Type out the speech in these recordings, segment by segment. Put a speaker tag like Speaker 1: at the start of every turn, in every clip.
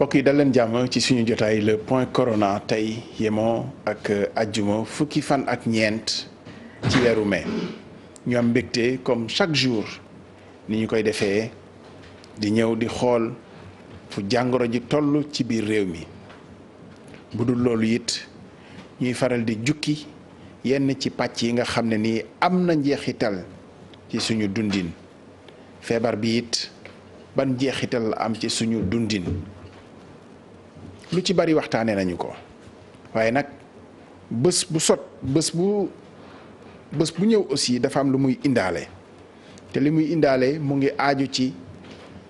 Speaker 1: mbokk yi dal leen jàmm ci suñu jotaay le point corona tey yemoo ak ajjuma fukki fan ak ñeent ci weeru mai ñu am mbégte comme chaque jour ni ñu koy defee di ñëw di xool fu jàngoro ji toll ci biir réew mi bu dul loolu it ñuy faral di jukki yenn ci pàcc yi nga xam ne nii am na njeexital ci suñu dundin feebar bi it ban njeexital la am ci suñu dundin lu ci bari waxtaanee nañu ko waaye nag bés bu ñëw aussi dafa am lu muy indaale te li muy indaale mu ngi aaju ci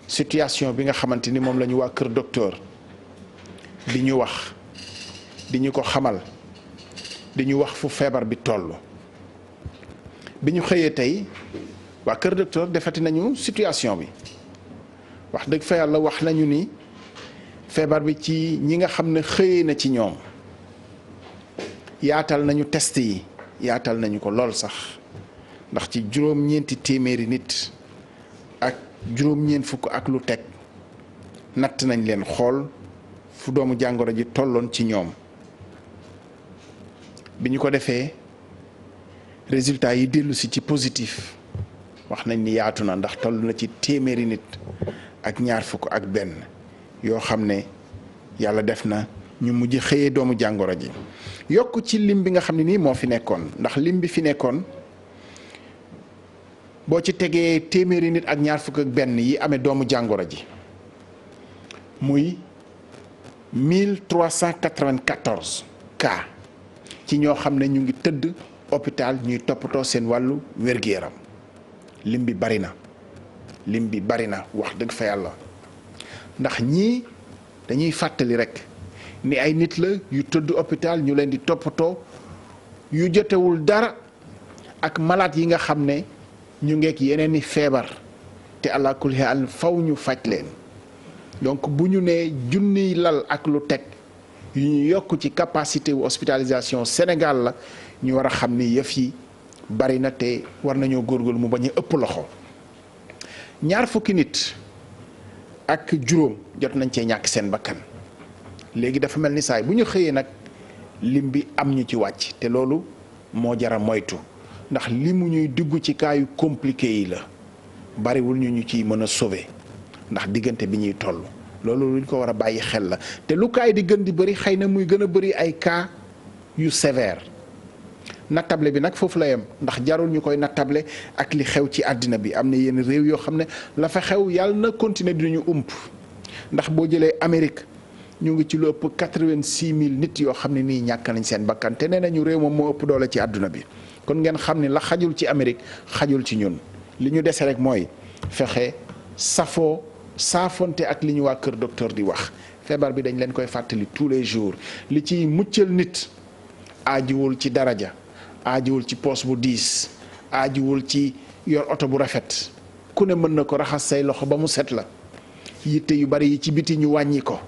Speaker 1: situation bi nga xamante ni moom la ñu waa Kër Docteur di ñu wax di ñu ko xamal di ñu wax fu feebar bi toll bi ñu xëyee tey waa Kër Docteur defati nañu situation bi wax dëgg fa yàlla wax nañu ni feebar bi ci ñi nga xam ne xëyee na ci ñoom yaatal nañu test yi yaatal nañu ko lool sax ndax ci juróom-ñeenti téeméeri nit ak juróom-ñeent fukk ak lu teg natt nañ leen xool fu doomu jàngoro ji tolloon ci ñoom bi ñu ko defee résultat yi dellu si ci positif wax nañ ni yaatu na ndax toll na ci téeméeri nit ak ñaar fukk ak benn yoo xam ne yàlla def na ñu mujj xëyee doomu jàngoro ji yokk ci lim bi nga xam ne nii moo fi nekkoon ndax lim bi fi nekkoon boo ci tegee téeméeri nit ak ñaar fukk ak benn yi amee doomu jàngoro ji muy 1394 cas ci ñoo xam ne ñu ngi tëdd hôpital ñuy toppatoo seen wàllu wér-gu-yaram lim bi bari na wax dëgg fa yàlla ndax ñii dañuy fàttali rek ni ay nit la yu tëdd hôpital ñu leen di toppatoo yu jotewul dara ak malade yi nga xam ne ñu ngeek yeneen i feebar te àla kulli haal faw ñu faj leen donc bu ñu nee junniy lal ak lu teg yu ñu yokk ci capacité wu hospitalisation Sénégal la ñu war a xam ni yëf yi bari na te war nañoo góorgóorlu mu bañ a ëpp loxo ñaar fukki nit ak juróom jot nañ cee ñàkk seen bakkan léegi dafa mel ni saay bu ñu xëyee nag lim bi am ñu ci wàcc te loolu moo jara moytu ndax limu ñuy dugg ci cas yu compliqué yi la bariwul ñu ciy mën a sauver ndax diggante bi ñuy toll loolu luñ ko war a bàyyi xel la te lu kaay di gën di bëri xëy na muy gën a bëri ay cas yu sévère nattable bi nag foofu la yem ndax jarul ñu koy nattable ak li xew ci àddina bi am na yenn réew yoo xam ne la fa xew yàlla na continuer di ñu ump ndax boo jëlee Amérique ñu ngi ci lu ëpp 86 000 nit yoo xam ne nii ñàkk nañ seen bakkan te nee nañu réew moom moo ëpp doole ci àdduna bi kon ngeen xam ne la xajul ci Amérique xajul ci ñun li ñu dese rek mooy fexe saafonte ak li ñu waa Kër Docteur di wax feebar bi dañ leen koy fàttali tous les jours li ciy muccal nit aajuwul ci daraja aajuwul ci poos bu diis aajuwul ci yor oto bu rafet ku ne mën na ko raxas say loxo ba mu set la yitte yu bari yi ci biti ñu wàññi ko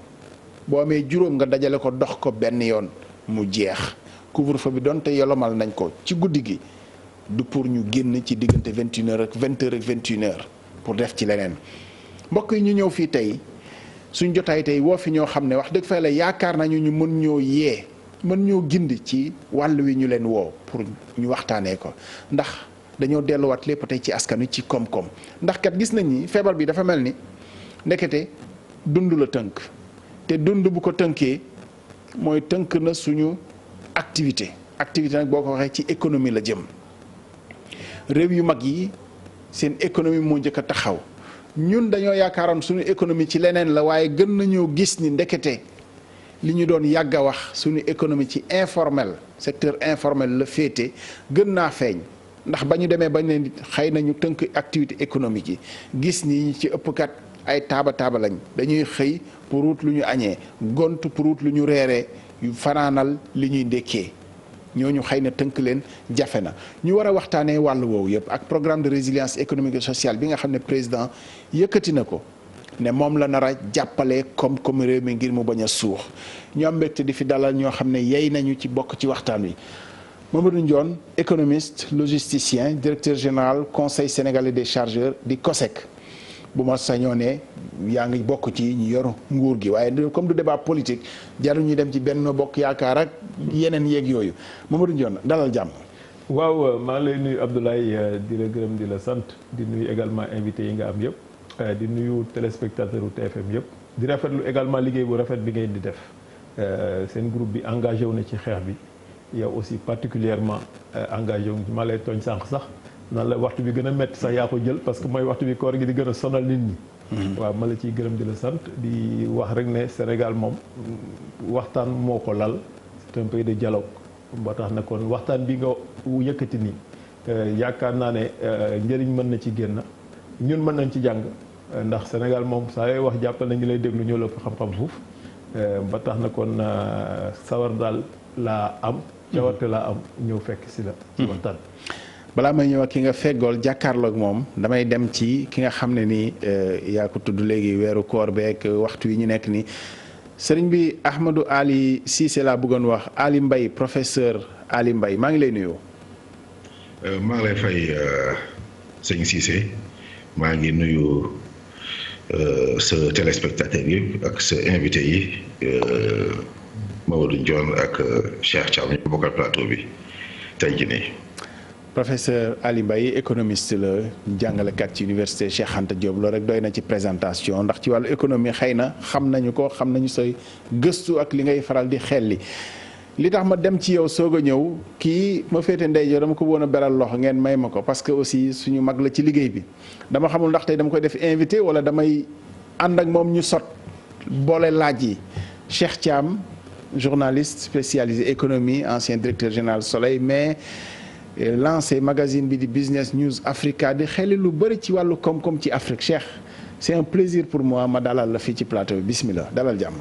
Speaker 1: boo amee juróom nga dajale ko dox ko benn yoon mu jeex couvre-feu bi donte yolomal nañ ko ci guddi gi du pour ñu génn ci diggante 21h ak 20h ak 21h pour def ci leneen mbokk yi ñu ñëw fii tey suñ jotaay tey woo fi ñoo xam ne wax dëgg fa la yaakaar nañu ñu mën ñoo yee mën ñoo gindi ci wàll wi ñu leen woo pour ñu waxtaanee ko ndax dañoo delluwaat lépp tey ci askan wi ci koom-koom ndax kat gis nañ ni feebar bi dafa mel ni ndekete dund la tënk te dund bu ko tënkee mooy tënk na suñu activité nag boo ko waxee ci économie la jëm réew yu mag yi seen économie moo njëkk a taxaw ñun dañoo yaakaaroon suñu économie ci leneen la waaye gën nañoo gis ni ndekete li ñu doon yàgg a wax suñu économie ci secteur informel la féete gën naa feeñ ndax ba ñu demee bañ ne xëy nañu tënk activité économique yi gis ni ci ëpp kat ay taaba lañ dañuy xëy pour wut lu ñu añee gont pour wut lu ñu reeree yu fanaanal li ñuy ndékkee ñooñu xëy na tënk leen jafe na ñu war a waxtaanee wàllu woowu yëpp ak programme de résilience économique et sociale bi nga xam ne président yëkkati na ko ne moom la nar a jàppale comme réew mi ngir mu bañ a suux ñu am mbégte di fi dalal ñoo xam ne yey nañu ci bokk ci waxtaan wi Mamadou Ndione économiste logisticien directeur général conseil sénégalais des chargeurs di COSEC bu ma sañoonee yaa ngi bokk ci ñu yor nguur gi waaye comme du débat politique jarul ñu dem ci Benno Bokk Yaakaar ak yeneen yeeg yooyu Mamadou Ndione dalal jàmm.
Speaker 2: waaw maa ngi lay nuyu Abdoulaye di la gërëm di la sant di nuyu également invité yi nga am yëpp di nuyu téléspectateur u TFM yëpp di rafetlu également liggéey bu rafet bi ngeen di def seen groupe bi engagé wu na ci xeex bi yow aussi particulièrement engagé wu maa lay tooñ sànq sax nan la waxtu bi gën a métti sax yaa ko jël parce que mooy waxtu bi koor gi di gën a sonal nit ñi. waaw ma la ciy gërëm di la sant di wax rek ne Sénégal moom waxtaan moo ko lal c'est un pays de dialogue. ba tax na kon waxtaan bi nga yëkkati nii yaakaar naa ne njëriñ mën na ci génn ñun mën nañ ci jàng ndax Sénégal moom saa yooy wax jàppal na ñu lay déglu ñoo la ko xam-xam fuuf ba tax na kon sawar daal laa am cawarte laa am ñëw fekk si la ci waxtaan.
Speaker 1: balaa may ñëw ak ki nga feggool jàkkaarloog moom damay dem ci ki nga xam ne nii yaa ko tudd léegi weeru koor beeg waxtu yi ñu nekk nii. sëriñ bi Ahmadou Ali Cissé laa bëggoon wax Ali Mbaye professeur Ali Mbaye maa ngi lay nuyu.
Speaker 3: maa ngi lay fay sëñ Cissé maa ngi nuyu sa téléspectateur yi ak sa invité yi Mamadou Ndione ak Cheikh Thiam ñu bokkal plateau bi tey jii nii.
Speaker 1: professeur Ali Mbaye économiste la jàngalekat ci université Cheikh Anta Diop loolu rek doy na ci présentation ndax ci wàllu économie xëy na xam nañu ko xam nañu say gëstu ak li ngay faral di xelli li tax ma dem ci yow soog a ñëw kii ma féete ndeyjoor dama ko woon a beral loxo ngeen may ma ko parce que aussi suñu mag la ci liggéey bi dama xamul ndax tey dama koy def invité wala damay ànd ak moom ñu sot boole laaj yi Cheikh Thiam journaliste spécialisé économie ancien directeur général Soleil mais lancé magazine bi di Business News Africa di xeli lu bëri ci wàllu koom-koom ci Afrique Cheikh c'est un plaisir pour moi ma dalal la fii ci plateau bi bismillah dalal jàmm.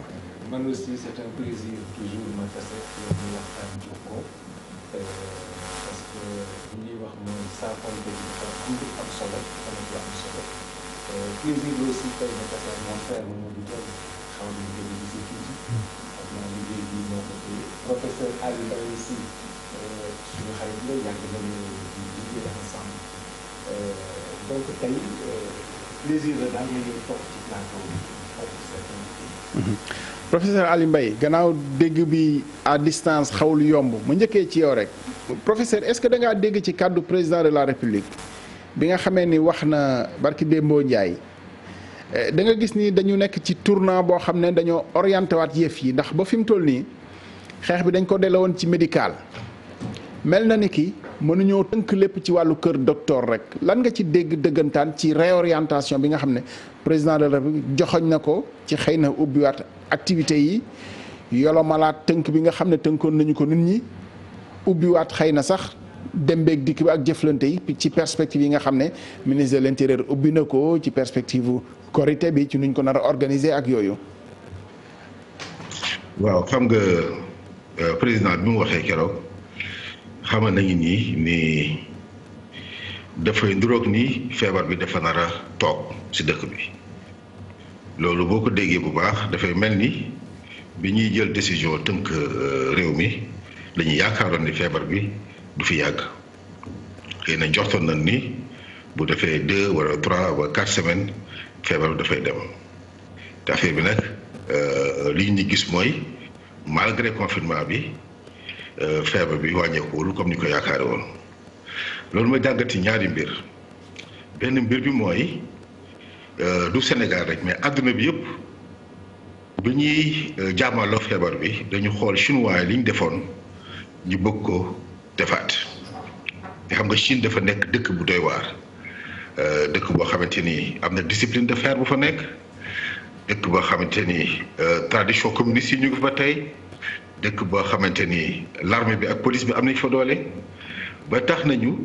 Speaker 4: man aussi c'est un plaisir toujours ma tase ñu waxtaan ci ko parce que li ñuy wax mooy saafante bi dafa am solo dafa am solo plaisir la aussi tey ma tase ak mon frère Mamadou Dione xaw nañu gën a gis tuuti xam naa liggéey bi moo ko téye professeur Ali Mbaye aussi suñu xarit la yàgg nañu di liggéey ensemble donc tey plaisir la daal nga ñëw toog ci plateau bi
Speaker 1: professeur Ali Mbaye gannaaw dégg bi à distance xawul yomb ma njëkkee ci yow rek professeur est-ce que da ngaa dégg ci kàddu président de la république bi nga xamee ni wax na barki Dembo Ndiaye da nga gis ni dañu nekk ci tournant boo xam ne dañoo orienté waat yëf yi ndax ba fi mu toll nii xeex bi dañ ko delloo woon ci médical mel na ni ki mënuñoo tënk lépp ci wàllu kër docteur rek lan nga ci dégg dëggantaan ci réorientation bi nga xam ne président de la République joxoñ na ko ci xëy na ubbiwaat activités yi yolomalaat tënk bi nga xam ne tënkoon nañu ko nit ñi ubbiwaat xëy na sax dem beeg dikk bi ak jëflante yi ci perspective yi nga xam ne ministre de l'intérieur ubbi na ko ci perspective korité bi ci nuñ ko nar a organiser ak yooyu.
Speaker 3: waaw xam nga président bi mu waxee keroog xamal nañu ni dafay nduroog ni feebar bi dafa nar a toog ci dëkk bi loolu boo ko déggee bu baax dafay mel ni bi ñuy jël décision tënk réew mi dañuy yaakaaroon ni feebar bi du fi yàgg xëy na joxtoon nañ ni bu defee 2 wala 3 wala 4 semaines feebar bi dafay dem te affaire bi nag li ñu gis mooy malgré confinement bi feebar bi wàññeekuwul comme ni ko yaakaare woon loolu mooy jàngati ñaari mbir benn mbir bi mooy du Sénégal rek mais àdduna bi yëpp bi ñuy jàmmaloo feebar bi dañu xool chinois yi li ñu defoon ñu bëgg ko defaat te xam nga Chine dafa nekk dëkk bu doy waar dëkk boo xamante ni am na discipline de fer bu fa nekk dëkk boo xamante ni tradition communiste yi ñu ngi fa tey dëkk boo xamante ni l'armée bi ak police bi am nañ fa doole ba tax nañu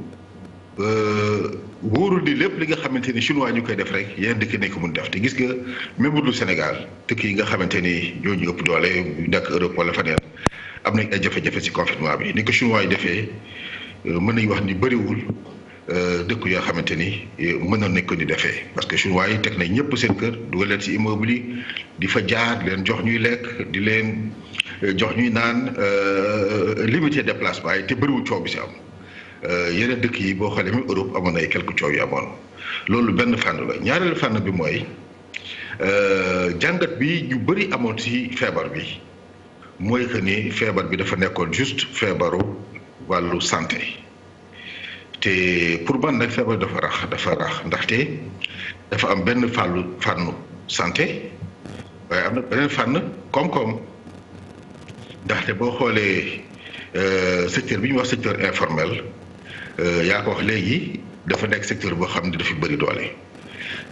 Speaker 3: wóorul ni lépp li nga xamante ni chinois ñu koy def rek yeneen dëkk nekk mun def te gis nga même bu dul Sénégal dëkk yi nga xamante ni ñoo ñu ëpp doole nekk Europe wala feneen am nañ ay jafe-jafe ci confinement bi ni ko chinois yi defee mën nañu wax ni bëriwul dëkk yoo xamante ni mënoon nañ ko ni defee parce que chinois yi teg nañ ñëpp seen kër dugal leen ci immeuble yi di fa jaar leen jox ñuy lekk di leen jox ñuy naan limité déplacement yi te bëriwul coow bi ci am yeneen dëkk yi boo xoolee même Europe amoon na ay quelques coow yu amoon loolu benn fànn la ñaareelu fànn bi mooy jàngat bi ñu bëri amoon ci feebar bi mooy que ni feebar bi dafa nekkoon juste feebaru wàllu santé te pour man nag feebar dafa rax ndaxte dafa am benn fànnu santé waaye am na beneen fànn koom-koom ndaxte boo xoolee secteur bi ñuy wax secteur informel yaa ko wax léegi dafa nekk secteur boo xam ne dafa bëri doole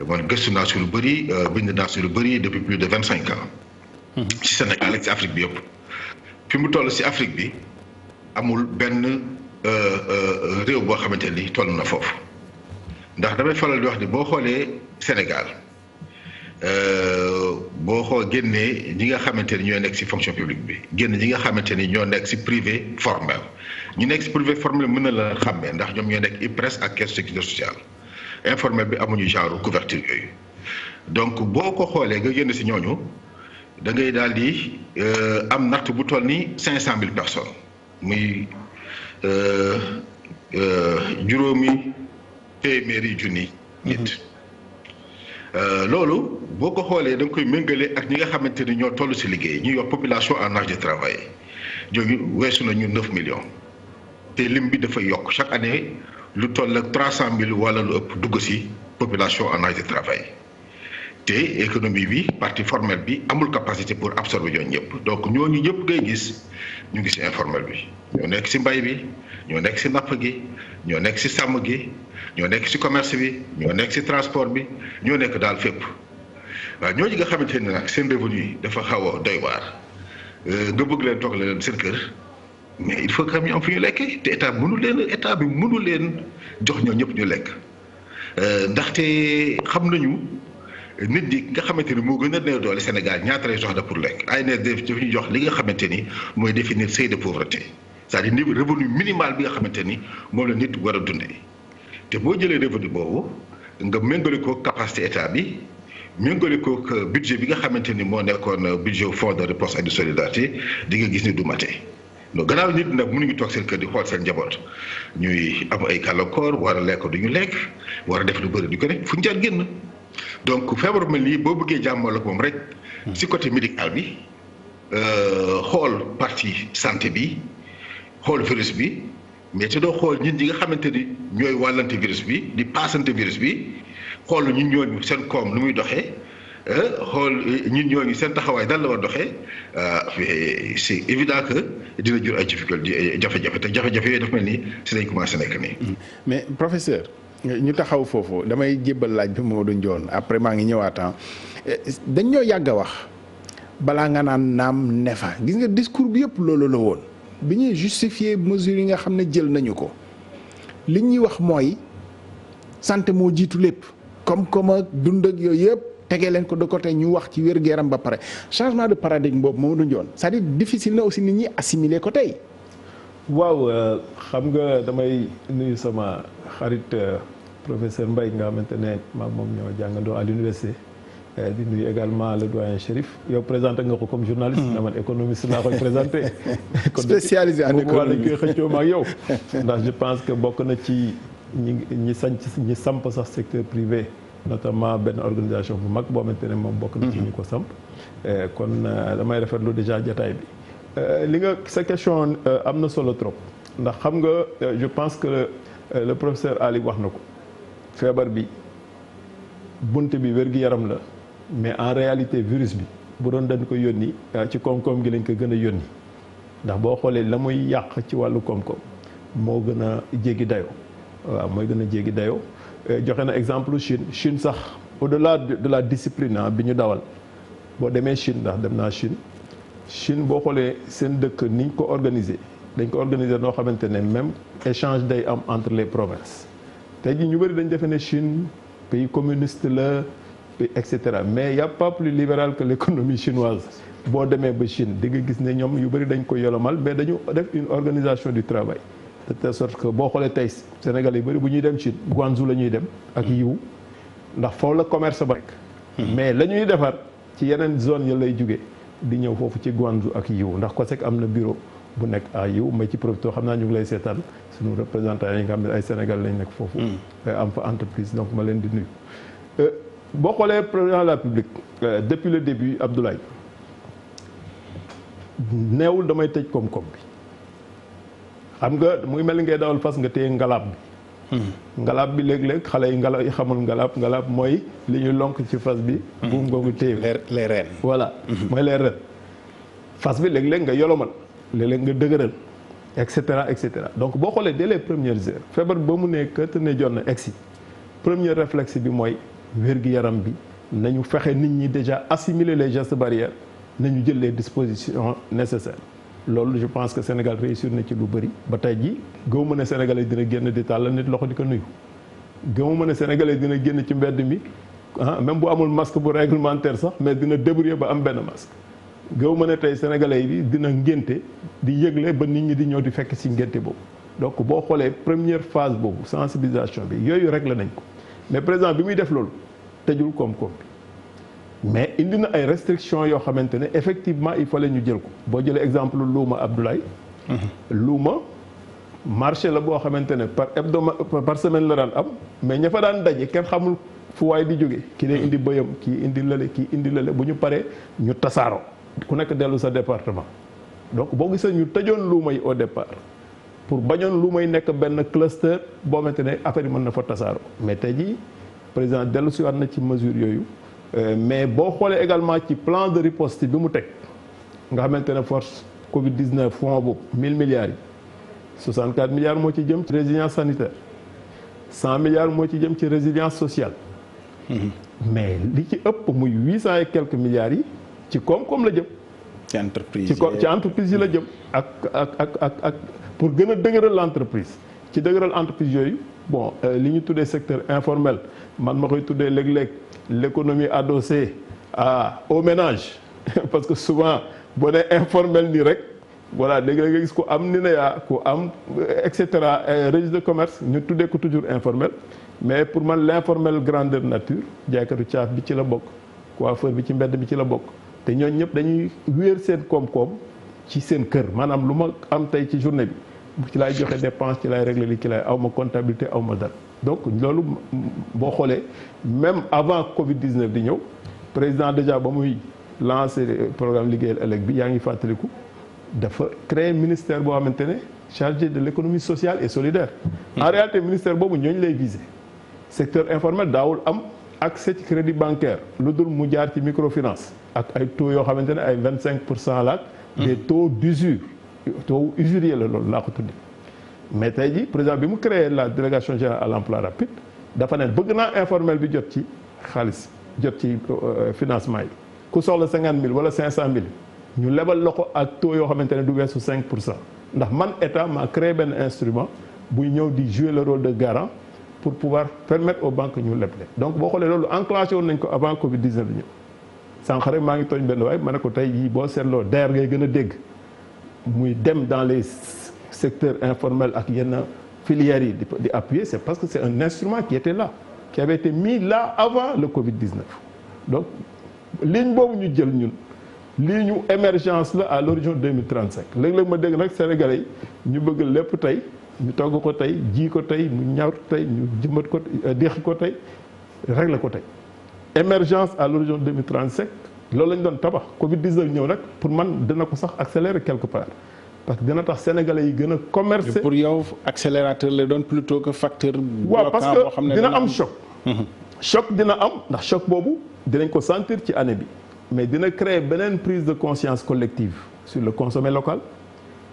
Speaker 3: man gëstu naa si lu bëri bind naa si lu bëri depuis plus de 25 ans. ci Sénégal ak ci Afrique bi yëpp. fi mu toll si Afrique bi amul benn réew boo xamante ni toll na foofu ndax damay faral di wax ni boo xoolee Sénégal boo génnee ñi nga xamante ni ñoo nekk si fonction publique bi génn ñi nga xamante ni ñoo nekk si privé formel ñu nekk si privé formel mën na la xàmmee ndax ñoom ñoo nekk IPRES ak caisse de sécurité sociale informel bi amuñu genre couverture yooyu donc boo ko xoolee nga génn si ñooñu da ngay daal di am natt bu toll ni 500 000 personnes muy juróomi téeméeri junni nit. loolu boo ko xoolee da nga koy méngale ak ñi nga xamante ni ñoo toll si liggéey ñuy wax population en âge de travailler ñooñu weesu nañu 9 millions te lim bi dafa yokk chaque année lu toll ak 300 000 wala lu ëpp dugg si population en âge de travail te économie bi partie formelle bi amul capacité pour absorber ñooñu ñëpp donc ñooñu ñëpp ngay gis ñu ngi si informel bi ñoo nekk si mbay bi ñoo nekk si napp gi ñoo nekk si sàmm gi ñoo nekk ci commerce bi ñoo nekk ci transport bi ñoo nekk daal fépp waaw ñooñu nga xamante ne nag seen revenu dafa xaw a doy waar nga bëgg leen toog leen seen kër mais il faut que ñu am fu ñu lekkee te état bi mënu leen jox ñoo ñëpp ñu lekk ndaxte xam nañu nit ñi nga xamante ni moo gën a néew doole Sénégal ñaata lay soxla pour lekk ANSD daf ñu jox li nga xamante ni mooy définir seuil de pauvreté c'est-à-dire niveau revenu minimal bi nga xamante ni moom la nit war a dundee. te boo jëlee revenu boobu nga méngale ko capacité état bi méngale ko budget bi nga xamante ni moo nekkoon budget fonds de réponse et de solidarité di nga gis ni du mate donc gannaaw nit nag mënuñu toog seen kër di xool seen njaboot ñuy am ay gàllankoor war a lekk du ñu lekk war a def lu bëri du ko def fu ñu jaar génn donc feebar mel nii boo bëggee jàmmal ak moom rek si côté médical bi xool partie santé bi xool virus bi. mais te doo xool ñun ñi nga xamante ni ñooy wàllante virus bi di paasante virus bi xool ñun ñooñu seen koom nu muy doxee xool ñun ñooñu seen taxawaay dal la war doxee c'est évident que dina jur ay difficulté jafe-jafe te jafe-jafe yooyu dafa mel ni si lañ commencé nekk nii.
Speaker 1: mais professeur ñu taxaw foofu damay jébbal laaj bi Mamadou Ndione après maa ngi ñëwaat dañ ñoo yàgg a wax balaa nga naan naam ne fa gis nga discours bi yëpp loolu la woon. bi ñuy justifier mesures yi nga xam ne jël nañu ko li ñuy wax mooy santé moo jiitu lépp comme ak dund ak yooyu yëpp tegee leen ko de côté ñu wax ci wér-gu-yaram ba pare changement de paradigme boobu Mamadou Ndione c'est-à-dire difficile na aussi nit ñi assimiler ko tey.
Speaker 2: waaw xam nga damay nuyu sama xarit professeur Mbaye nga xamante ne maag moom ñoo jàngandoo à l'université di nuyu également le doyen Chérif yow présenté nga ko comme journaliste. na man économiste laa koy présenté.
Speaker 1: spécialisé en économie
Speaker 2: koy xëccoo ma ak yow. ndax je pense que bokk na ci ñi samp sax secteur privé notamment benn organisation bu mag boo xamante ne moom bokk na ci ñi ko samp. kon damay rafetlu déjà jataay bi. li nga sa question am na solo trop ndax xam nga je pense que le professeur Ali wax na ko feebar bi bunt bi wér-gu-yaram la. mais en réalité virus bi bu doon dañ ko yónni ci koom-koom gi lañ ko gën a yónni ndax boo xoolee la muy yàq ci wàllu koom-koom moo gën a jéggi dayoo waaw mooy gën a jéggi dayoo joxe na exemple Chine sax au-delà de la discipline bi ñu dawal boo demee Chine ndax dem naa Chine boo xoolee seen dëkk niñ ko organiser dañ ko organiser noo xamante ne même échange day am entre les provinces tey jii ñu bëri dañ defee ne Chine pays communiste la et cetera mais y a pas plus libéral que l'économie chinoise boo demee ba Chine di nga gis ne ñoom yu bëri dañ ko yolomal mais dañu def une organisation du travail de telle sorte que boo xoolee tey Sénégal yu bëri bu ñuy dem Chine Guangzhou la ñuy dem ak yiw ndax foofu la commerce ba rek mais la ñuy defar ci yeneen zone ya lay jóge di ñëw foofu ci Guangzhou ak yiw ndax COSEC am na bureau bu nekk à yiw mais ci profité xam naa ñu ngi lay seetaan suñu représentants yi nga xam ne ay Sénégal lañ nekk foofu. am fa entreprise donc ma leen di nuyu. boo xoolee président de la République depuis le début Abdoulaye neewul damay tëj koom-koom bi xam nga muy mel ni ngay dawal fas nga téye ngalaab bi. ngalaab bi léeg-léeg xale yi ngalaab yi xamul ngalaab mooy li ñu lonk ci fas bi. buum googu téye
Speaker 1: les rênes.
Speaker 2: voilà mooy les rênes. fas bi léeg-léeg nga yolomal léeg-léeg nga dëgëral et cetera et cetera donc boo xoolee dès les premières heures feebar ba mu ne que te ne jot na egsi premier réflexe bi mooy wér-gi-yaram bi nañu fexe nit ñi déjà assimiler les gestes barrières nañu jël les dispositions nécessaires loolu je pense que Sénégal réussir na ci lu bëri ba tey jii gëwuma ne Sénégalais dina génn di tàllal nit loxo di ko nuyu gëwuma ne Sénégalais dina génn ci mbedd mi même bu amul masque bu réglementaire sax mais dina débrouiller ba am benn masque gëw ma ne tey sénégalais bi dina ngénte di yëgle ba nit ñi di ñëw di fekk ci ngénte boobu donc boo xoolee première phase boobu sensibilisation bi yooyu réglé nañ ko mais président bi muy def loolu tëjul koom-koom bi mais indi na ay restrictions yoo xamante ne effectivement il fallait ñu jël ko boo jëlee exemple luuma Abdoulaye luuma marché la boo xamante ne par semaine la daan am mais ña fa daan daje kenn xamul fu waay di jóge ki day indi bëyam kii indi lële kii indi lële bu ñu paree ñu tasaaroo ku nekk dellu sa département donc boo gisee ñu tëjoon luuma yi au départ pour bañoon luuma yi nekk benn cluster boo xamante ne affaire yi mën na fa tasaaroo mais tey jii président dellu si waat na ci mesure yooyu mais boo xoolee également ci plan de riposte bi mu teg nga xamante ne force Covid 19 fonds boobu 1000 milliards yi 64 milliards moo ci jëm ci résilience sanitaire 100 milliards moo ci jëm ci résilience sociale. mais li ci ëpp muy 800 et quelques milliards yi ci koom-koom la jëm.
Speaker 1: ci entreprise
Speaker 2: ci entreprise yi la jëm ak pour gën a dëgëral l'entreprise ci dëgëral entreprise yooyu bon li ñu tuddee secteur informel man ma koy tuddee léeg-léeg l'économie adossée au ménage parce que souvent boo nee informel nii rek voilà léegi-léeg nga gis ku am NINEA ku am et cetera registre de commerce ñu tuddee ko toujours informel mais pour man l'informel grandeur nature jaaykatu caaf bi ci la bokk coiffeur bi ci mbedd bi ci la bokk te ñooñu ñëpp dañuy wéer seen koom-koom ci seen kër maanaam lu ma am tey ci journée bi ci laay joxe dépense ci laay régler li ci laay aw ma comptabilité aw ma dara donc loolu boo xoolee même avant Covid 19 di ñëw président déjà ba muy lancé programme liggéeyal ëllëg bi yaa ngi fàttaliku dafa créer ministère boo xamante ne chargé de l'économie sociale et solidaire. En réalité ministère boobu ñooñu lay viser secteur informel daawul am accès ci crédit bancaire lu dul mu jaar ci microfinance ak ay taux yoo xamante ne ay 25% la ak des taux d'usure taux usurier la loolu laa ko tuddee mais tey jii président bi mu créé la délégation générale à l'emploi rapide dafa ne bëgg naa informel bi jot ci xaalis jot ci financement yi ku soxla 50 000 wala 500 000 ñu lebal la ko ak taux yoo xamante ne du weesu 5% ndax man état maa créé benn instrument buy ñëw di jouer le rôle de garant pour pouvoir permettre aux banques ñu leble donc boo xoolee loolu enclenché woon nañ ko avant Covid 19 bi ñëw sànq rek maa ngi tooñ benn waay ma ne ko tey jii boo seetloo DER ngay gën a dégg muy dem dans les secteurs informels ak yenn filières yi di appuyer c'est parce que c'est un instrument qui était là qui avait été mis là avant le Covid 19 donc ligne boobu ñu jël ñun lii ñu émergence la à l'horizon 2035 léeg-léeg ma dégg nag Sénégalais yi ñu bëgg lépp tey ñu togg ko tey ji ko tey mu ñaw tey ñu jëmbat ko deqi ko tey régler ko tey émergence à l'horizon 2035 loolu lañ doon tabax Covid 19 ñëw nag pour man dina ko sax accélérer quelque part parce que dina tax sénégalais yi gën a commercer.
Speaker 1: pour yow accélérateur la doon plutôt que facteur.
Speaker 2: waaw parce que dina am choc. choc dina am ndax choc boobu dinañ ko sentir ci année bi mais dina créer beneen prise de conscience collective sur le consommé local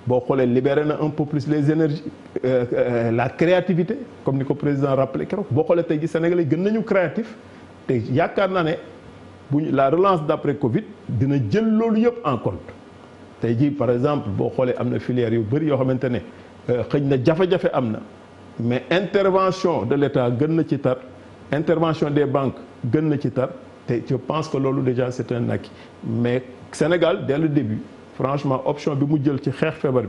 Speaker 2: boo xoolee libérer na un peu plus les énergies la créativité comme ni ko président rappelé keroog boo xoolee tey ji sénégalais gën nañu créatif te yaakaar naa ne bu la relance d'après Covid dina jël loolu yëpp en compte tey jii par exemple boo xoolee am na filière yu bëri yoo xamante ne xëy na jafe-jafe am na mais intervention de l'État gën na ci tar intervention des banques gën na ci tar te je pense que loolu déjà c'est un acquis mais Sénégal dès le début franchement option bi mu jël ci xeex feebar bi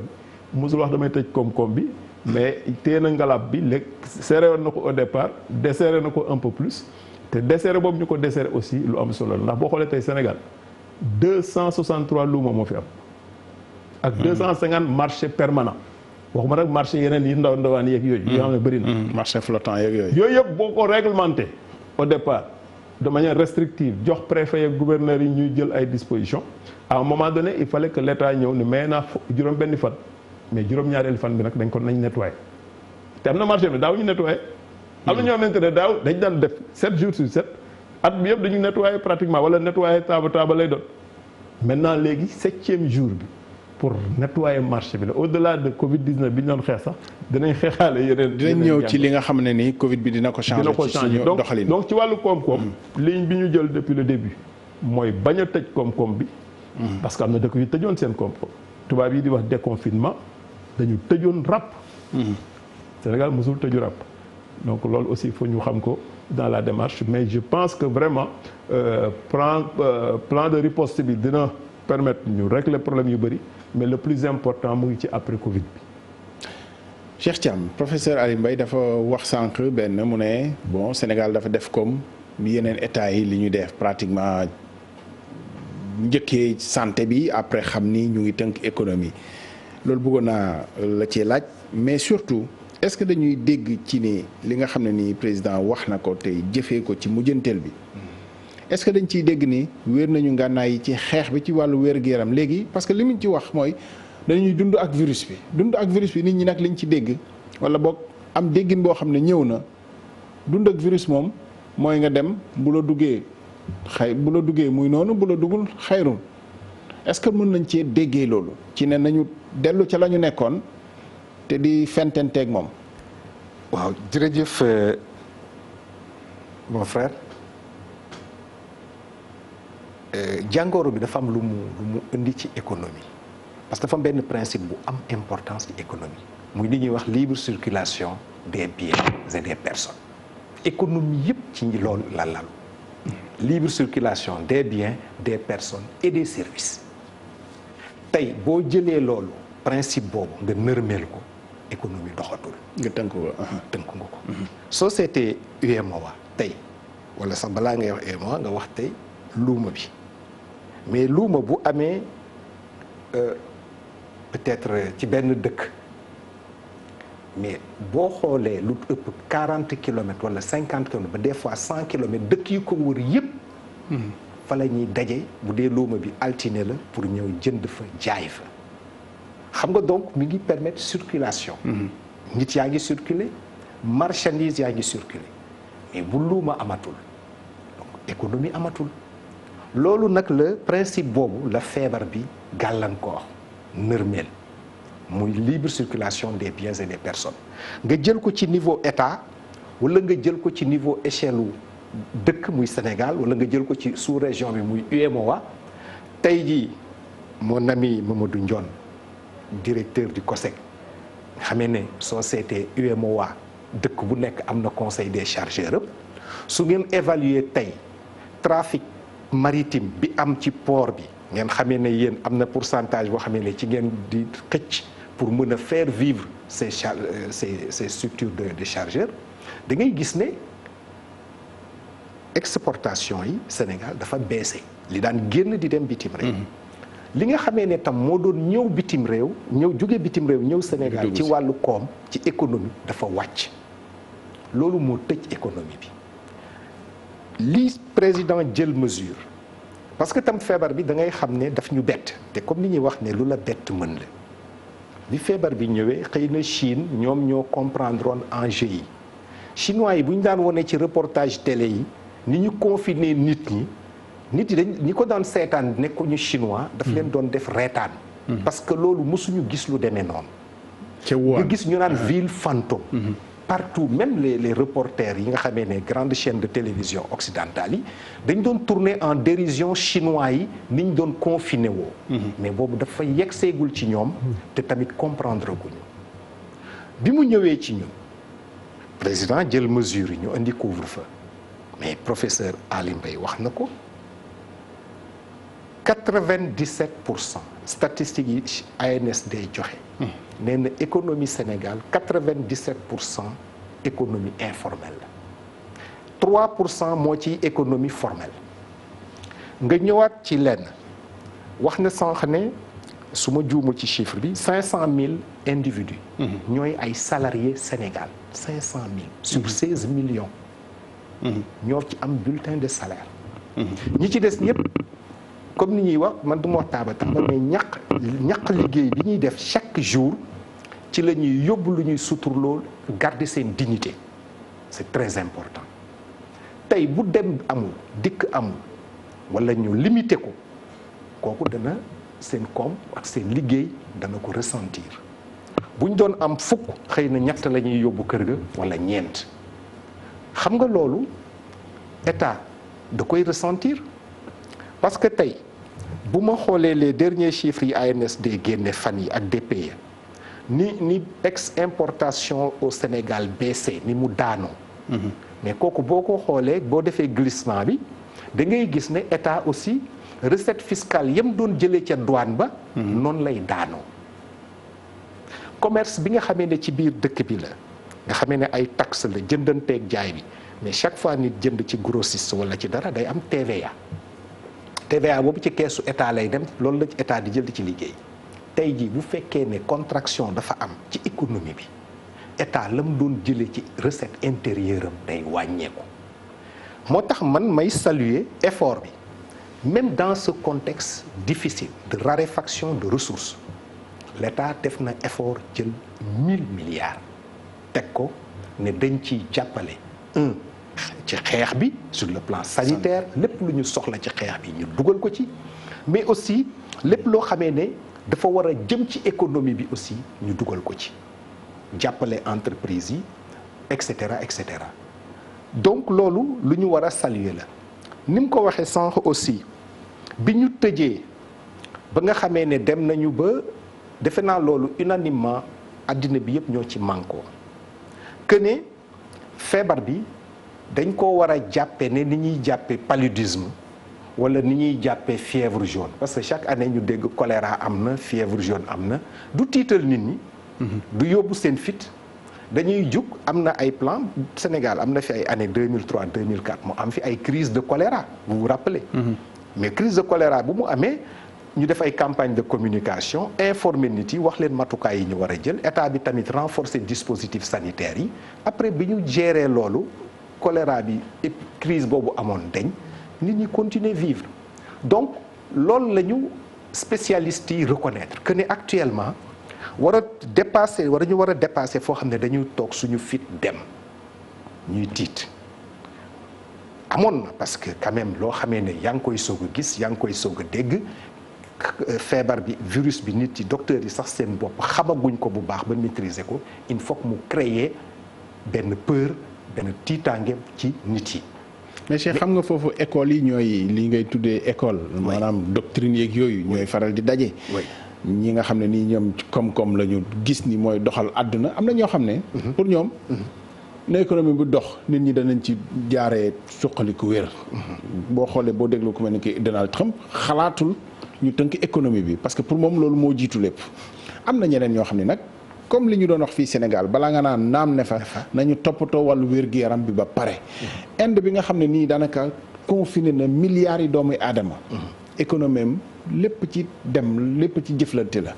Speaker 2: musul wax damay tëj koom-koom bi mais téye na ngalab bi léegi serré woon na ko au départ desserré na ko un peu plus te desserré boobu ñu ko desserré aussi lu am solo la ndax boo xoolee tey Sénégal 263 luuma moo fi am ak 250 marché permanent waxuma nag marché yeneen yi ndaw ndawaan yeeg yooyu yoo xam ne bëri na
Speaker 1: marché flottant yeeg yooyu
Speaker 2: yëpp boo ko réglementé au départ de manière restrictive jox préfet ak gouverneur yi ñuy jël ay dispositions à un moment donné il fallait que l'État ñëw ne may naa juróom benni fan mais juróom-ñaareelu fan bi nag dañ ko nañ nettoyé te am na marché bi daaw ñu nettoyé am na ñoo xamante ne daaw dañ daan def 7 jours sur 7 at bi yëpp dañu nettoyé pratiquement wala nettoyé taaba lay doon maintenant léegi 7e jour bi pour nettoyer marché bi la au-delà de Covid 19 bi ñu doon xeex sax dinañ xeexaale yeneen.
Speaker 1: dinañ ñëw ci li nga xam ne ni Covid bi dina ko changer. ci suñu doxalin
Speaker 2: donc ci wàllu koom-koom. ligne bi ñu jël depuis le début mooy bañ a tëj koom-koom bi. parce que am na dëkk yu tëjoon seen koom-koom. tubaab yi di wax déconfinement dañu tëjoon ràpp. Sénégal mosul tëju ràpp donc loolu aussi il faut ñu xam ko dans la démarche mais je pense que vraiment plan de riposte bi dina permettre ñu régler problème yu bëri mais le plus important mu ngi ci après Covid bi.
Speaker 1: Cheikh Thiam professeur Ali Mbaye dafa wax sànq benn mu ne bon Sénégal dafa def comme yeneen état yi li ñu def pratiquement njëkkee santé bi après xam ni ñu ngi tënk économie loolu bëggoon naa la ci laaj mais surtout est-ce que dañuy dégg ci ni li nga xam ne nii président wax na ko tey jëfee ko ci mujjanteel bi est-ce que dañ ciy dégg ni wéer nañu ngànnaay yi ci xeex bi ci wàllu wér-gu-yaram léegi parce que li mu ci wax mooy dañuy dund ak virus bi nit ñi nag liñ ci dégg wala boog am déggin boo xam ne ñëw na dund ak virus moom mooy nga dem bu la duggee muy noonu bu la duggul xayrul est-ce que mën nañ cee déggee loolu ci ne nañu dellu ca la ñu nekkoon te di fententeeg moom.
Speaker 5: waaw jërëjëf mon frère jàngoro bi dafa am lu mu indi ci économie parce que dafa am benn principe bu am importance ci économie muy li ñuy wax libre circulation des biens et des personnes économie yëpp ci loolu la lalu libre circulation des biens des personnes et des services tey boo jëlee loolu principe boobu nga nërmeel ko économie doxatul.
Speaker 1: nga tënk ko
Speaker 5: tënk nga ko. société UEMOA tey wala sax balaa ngay wax UEMOA nga wax tey luuma bi mais luuma bu amee peut-être ci benn dëkk mais boo xoolee lu ëpp 40 kilomètres wala 50 kilomètres ba des fois 100 kilomètres dëkk yu ko wër yëpp. fa la ñuy daje bu dee luuma bi altine la pour ñëw jënd fa jaay fa. xam nga donc mi ngi permettre circulation. nit yaa ngi circuler marchandise yaa ngi circuler mais bu luuma amatul donc économie amatul loolu nag la principe boobu la feebar bi gàllankoor nërmeel muy libre circulation des biens et des personnes nga jël ko ci niveau état wala nga jël ko ci niveau échelle dëkk muy Sénégal wala nga jël ko ci sous-région bi muy UEMOA tey jii mon ami Mamadou Ndione directeur du COSEC xamee ne société UEMOA dëkk bu nekk am na conseil des chargeurs su ngeen évaluer tey trafic maritime bi am ci port bi ngeen xamee ne yéen am na pourcentage boo xamee ne ci ngeen di xëcc pour mën a faire vivre ces structures de chargeurs da ngay gis ne exportation yi Sénégal dafa baissé li daan génn di dem bitim réew. li nga xamee ne tam moo doon ñëw bitim réew jóge bitim réew ñëw Sénégal ci wàllu koom ci économie dafa wàcc loolu moo tëj économie bi li président jël mesure parce que tam feebar bi da ngay xam ne daf ñu bett te comme li ñuy wax ne lu la bett mën la bi feebar bi ñëwee xëy na Chine ñoom ñoo comprendre woon enjeu yi chinois yi bu ñu daan wone ci reportage télé yi ni ñu confiné nit ñi ko daan seetaan nekkuñu chinois daf leen doon def reetaan parce que loolu mosuñu gis lu demee noonu nga gis ñu naan ville fantôme partout même les reporters yi nga xamee ne grandes chaînes de télévision occidentales yi dañ doon tourner en dérision chinois yi ni ñu doon confiné woo mais boobu dafa yeggseegul ci ñoom te tamit comprendre guñu bi mu ñëwee ci ñun président jël mesure yi ñu indi couvre-feu mais professeur Ali Mbaye wax na ko 97% statistiques yi ANSD joxe. nee na économie Sénégal 97% économie informelle la 3% moo ci économie formelle nga ñëwaat ci lenn wax na sànq ne su ma juumul ci chiffre bi 500 000 individus. ñooy ay salariés Sénégal 500 000. sur 16 millions. ñoo ci am bulletin de salaire. ñi ci des ñëpp comme ni ñuy wax man du ma wax taaba mais ñaq liggéey bi ñuy def chaque jour ci la ñuy yóbbu lu ñuy suturloo garder seen dignité c'est très important tey bu dem amul dikk amul wala ñu limité ko kooku dana seen koom ak seen liggéey dana ko ressentir bu ñu doon am fukk xëy na ñett la ñuy yóbbu kër ga wala ñeent xam nga loolu état da koy ressentir parce que tey bu ma xoolee les derniers chiffres yi ANSD génne fan yi ak DPE ni importation au Sénégal baissé ni mu daanoo. mais kooku boo ko xoolee boo defee glissement bi da ngay gis ne état aussi recette fiscale yam doon jëlee ca douane ba. noonu lay daanoo. commerce bi nga xamee ne ci biir dëkk bi la nga xamee ne ay taxes la jëndanteeg jaay bi mais chaque fois nit jënd ci grossiste wala ci dara day am TVA. TVA boobu ci keesu état lay dem loolu la ci état di jël di ci liggéey tey jii bu fekkee ne contraction dafa am ci économie bi état la mu doon jëlee ci recette intérieure am day wàññeeku. moo tax man may saluer effort bi même dans ce contexte difficile de raréfaction de ressources l'état def na effort jël 1000 milliards teg ko ne dañ ciy jàppale ci xeex bi sur le plan sanitaire lépp lu ñu soxla ci xeex bi ñu dugal ko ci mais aussi lépp loo xamee ne dafa war a jëm ci économie bi aussi ñu dugal ko ci jàppale entreprise yi et cetera et cetera donc loolu lu ñu war a saluer la ni mu ko waxee sànq aussi bi ñu tëjee ba nga xamee ne dem nañu ba defe naa loolu unanimement àddina bi yëpp ñoo ci mànkoo que ne feebar bi dañ koo war a jàppe ne ni ñuy jàppe paludisme wala ni ñuy jàppe fièvre jaune parce que chaque année ñu dégg choléra am na fièvre jaune am na du tiital nit ñi du yóbbu seen fit dañuy jug am na ay plan Sénégal am na fi ay année 2003 2004 mu am fi ay crise de choléra vous vous rappelez mais crise de choléra bu mu amee ñu def ay campagne de communication informer nit yi wax leen matukaay yi ñu war a jël état bi tamit renforcer dispositif sanitaire yi après bi ñu gérer loolu choléra bi et crise boobu amoon dañ nit ñi continuer vivre donc loolu la ñu spécialistes yi reconnaître que ne actuellement war a dépasser foo xam ne dañuy toog suñu fit dem ñuy tiit amoon na parce que quand même loo xamee ne yaa ngi koy soog a gis yaa ngi koy soog a dégg feebar bi virus bi nit yi docteurs yi sax seen bopp xamaguñ ko bu baax ba maîtriser ko il faut que mu créer benn peur benn tiitaange ci nit yi.
Speaker 1: mais Cheikh xam nga foofu école yi ñooy li ngay tuddee école. maanaam doctrine yeeg yooyu. ñooy faral di daje. ñi nga xam ne nii ñoom ci koom-koom la ñu gis ni mooy doxal àdduna am na ñoo xam ne. pour ñoom. na économie bu dox nit ñi danañ ci jaaree suqaliku wér. boo xoolee boo déglu ku mel ni ki Donald Trump xalaatul ñu tënk économie bi parce que pour moom loolu moo jiitu lépp. am na ñeneen ñoo xam ne nag comme li ñu doon wax fii Sénégal balaa nga naan naam ne fa nañu toppatoo wàllu wér-gu-yaram bi ba pare. Inde bi nga xam ne nii daanaka confiné na milliards yi doomu aadama. économie am lépp ci dem lépp ci jëflante la.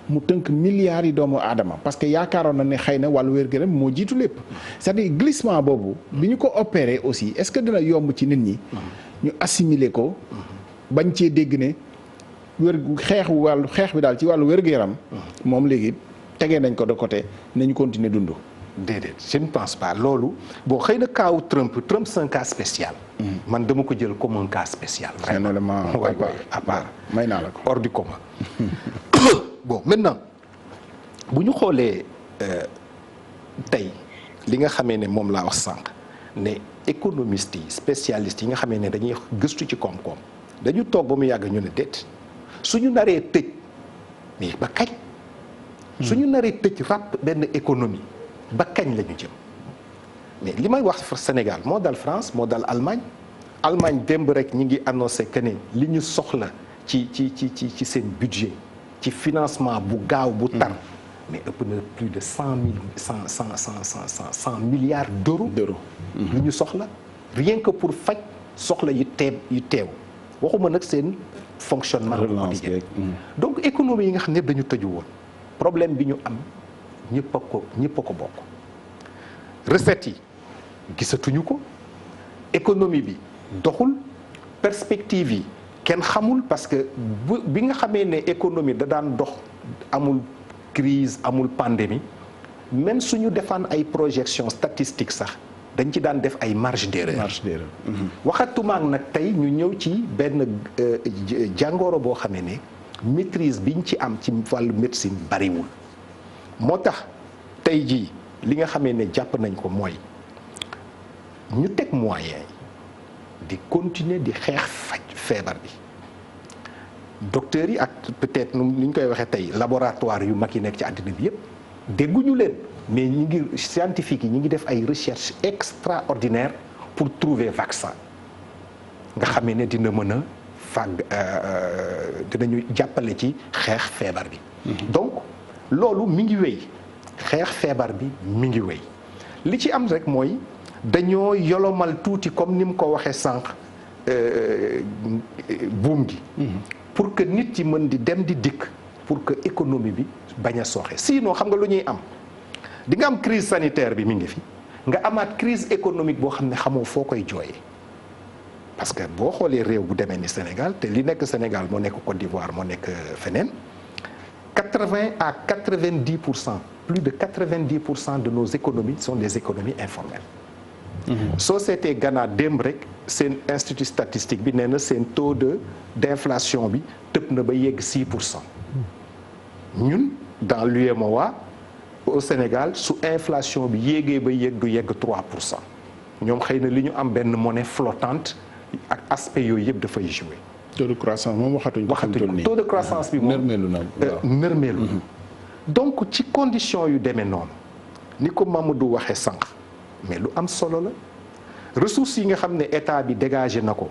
Speaker 1: mu tënk milliards yi doomu aadama parce que yaakaaroon na ne xëy na wàllu wér-gu-yaram moo jiitu lépp c'est-à-dire glissement boobu bi ñu ko opéré aussi est-ce que dina yomb ci nit ñi ñu assimiler ko bañ cee dégg ne xeex bi daal ci wàllu wér-gu-yaram moom léegi tegee nañ ko de côté nañu continuer dund.
Speaker 5: déedéet je ne pense pas loolu bon xëy na kaawu Trump c'est un cas spécial. man dama ko jël comme un cas spécial.
Speaker 1: vraiment un élément
Speaker 5: à part
Speaker 1: may naa la ko
Speaker 5: hors du commun. bon maintenant bu ñu xoolee tey li nga xamee ne moom laa wax sànq ne économistes yi spécialistes yi nga xamee ne dañuy gëstu ci koom-koom dañu toog ba mu yàgg ñu ne déet suñu naree tëj mais ba kañ. suñu naree tëj ràpp benn économie ba kañ la ñu jëm mais li may wax Sénégal moo dal France moo dal Allemagne démb rek ñi ngi annoncé que ne li ñu soxla ci seen budget. ci financement bu gaaw bu tar mais ëpp na plus de 100 milliards d'euros lu ñu soxla rien que pour faj soxla yi teew waxuma nag seen fonctionnement quotidien donc économie yi nga xam ne dañu tëju woon problème bi ñu am ñëpp a ko bokk recettes yi gisatuñu ko économie bi doxul perspective yi kenn xamul parce que bi nga xamee ne économie da daan dox amul crise amul pandémie même suñu defaan ay projections statistiques sax dañ ci daan def ay marge d'erreur waxatumaak nag tey ñu ñëw ci benn jàngoro boo xamee ne maîtrise biñ ci am ci wàllu médecine bariwul moo tax tey jii li nga xamee ne jàpp nañ ko mooy ñu teg moyen di continuer di xeex faj feebar bi docteurs yi ak peut-être nu ñu koy waxee tey laboratoire yu mag yi nekk ci àddina bi yépp dégguñu leen mais ñi ngi scientifique yi ñi ngi def ay recherche extraordinaire pour trouver vaccin nga xamee ne dina mën a dinañu jàppale ci xeex feebar bi donc loolu mi ngi wéy xeex feebar bi mi ngi wéy li ci am rek mooy dañoo yolomal tuuti comme ni mu ko waxee sànq buum gi pour que nit yi mën di dem di dikk pour que économie bi bañ a sooxe sinon xam nga lu ñuy am di nga am crise sanitaire bi mi ngi fi nga amaat crise économique boo xam ne xamoo foo koy jooyee parce que boo xoolee réew bu demee ni Sénégal te li nekk Sénégal moo nekk Côte d'Ivoire moo nekk feneen 80 à 90% plus de 90% de nos économies sont des économies informelles. soo seetee Ghana démb rek seen institut statistique bi nee na seen taux d'inflation bi tëb na ba yegg 6%. ñun dans l'UEMOA au Sénégal su inflation bi yéegee ba yegg du yegg 3%. ñoom xëy na li ñu am benn monnaie flottante ak aspect yooyu yëpp dafay jouer.
Speaker 1: taux de croissance moom waxatuñ ko
Speaker 5: taux de croissance bi moom nërmeelu na donc ci condition yu demee noonu ni ko Mamadou waxee sànq mais lu am solo la ressources yi nga xam ne état bi dégagé na ko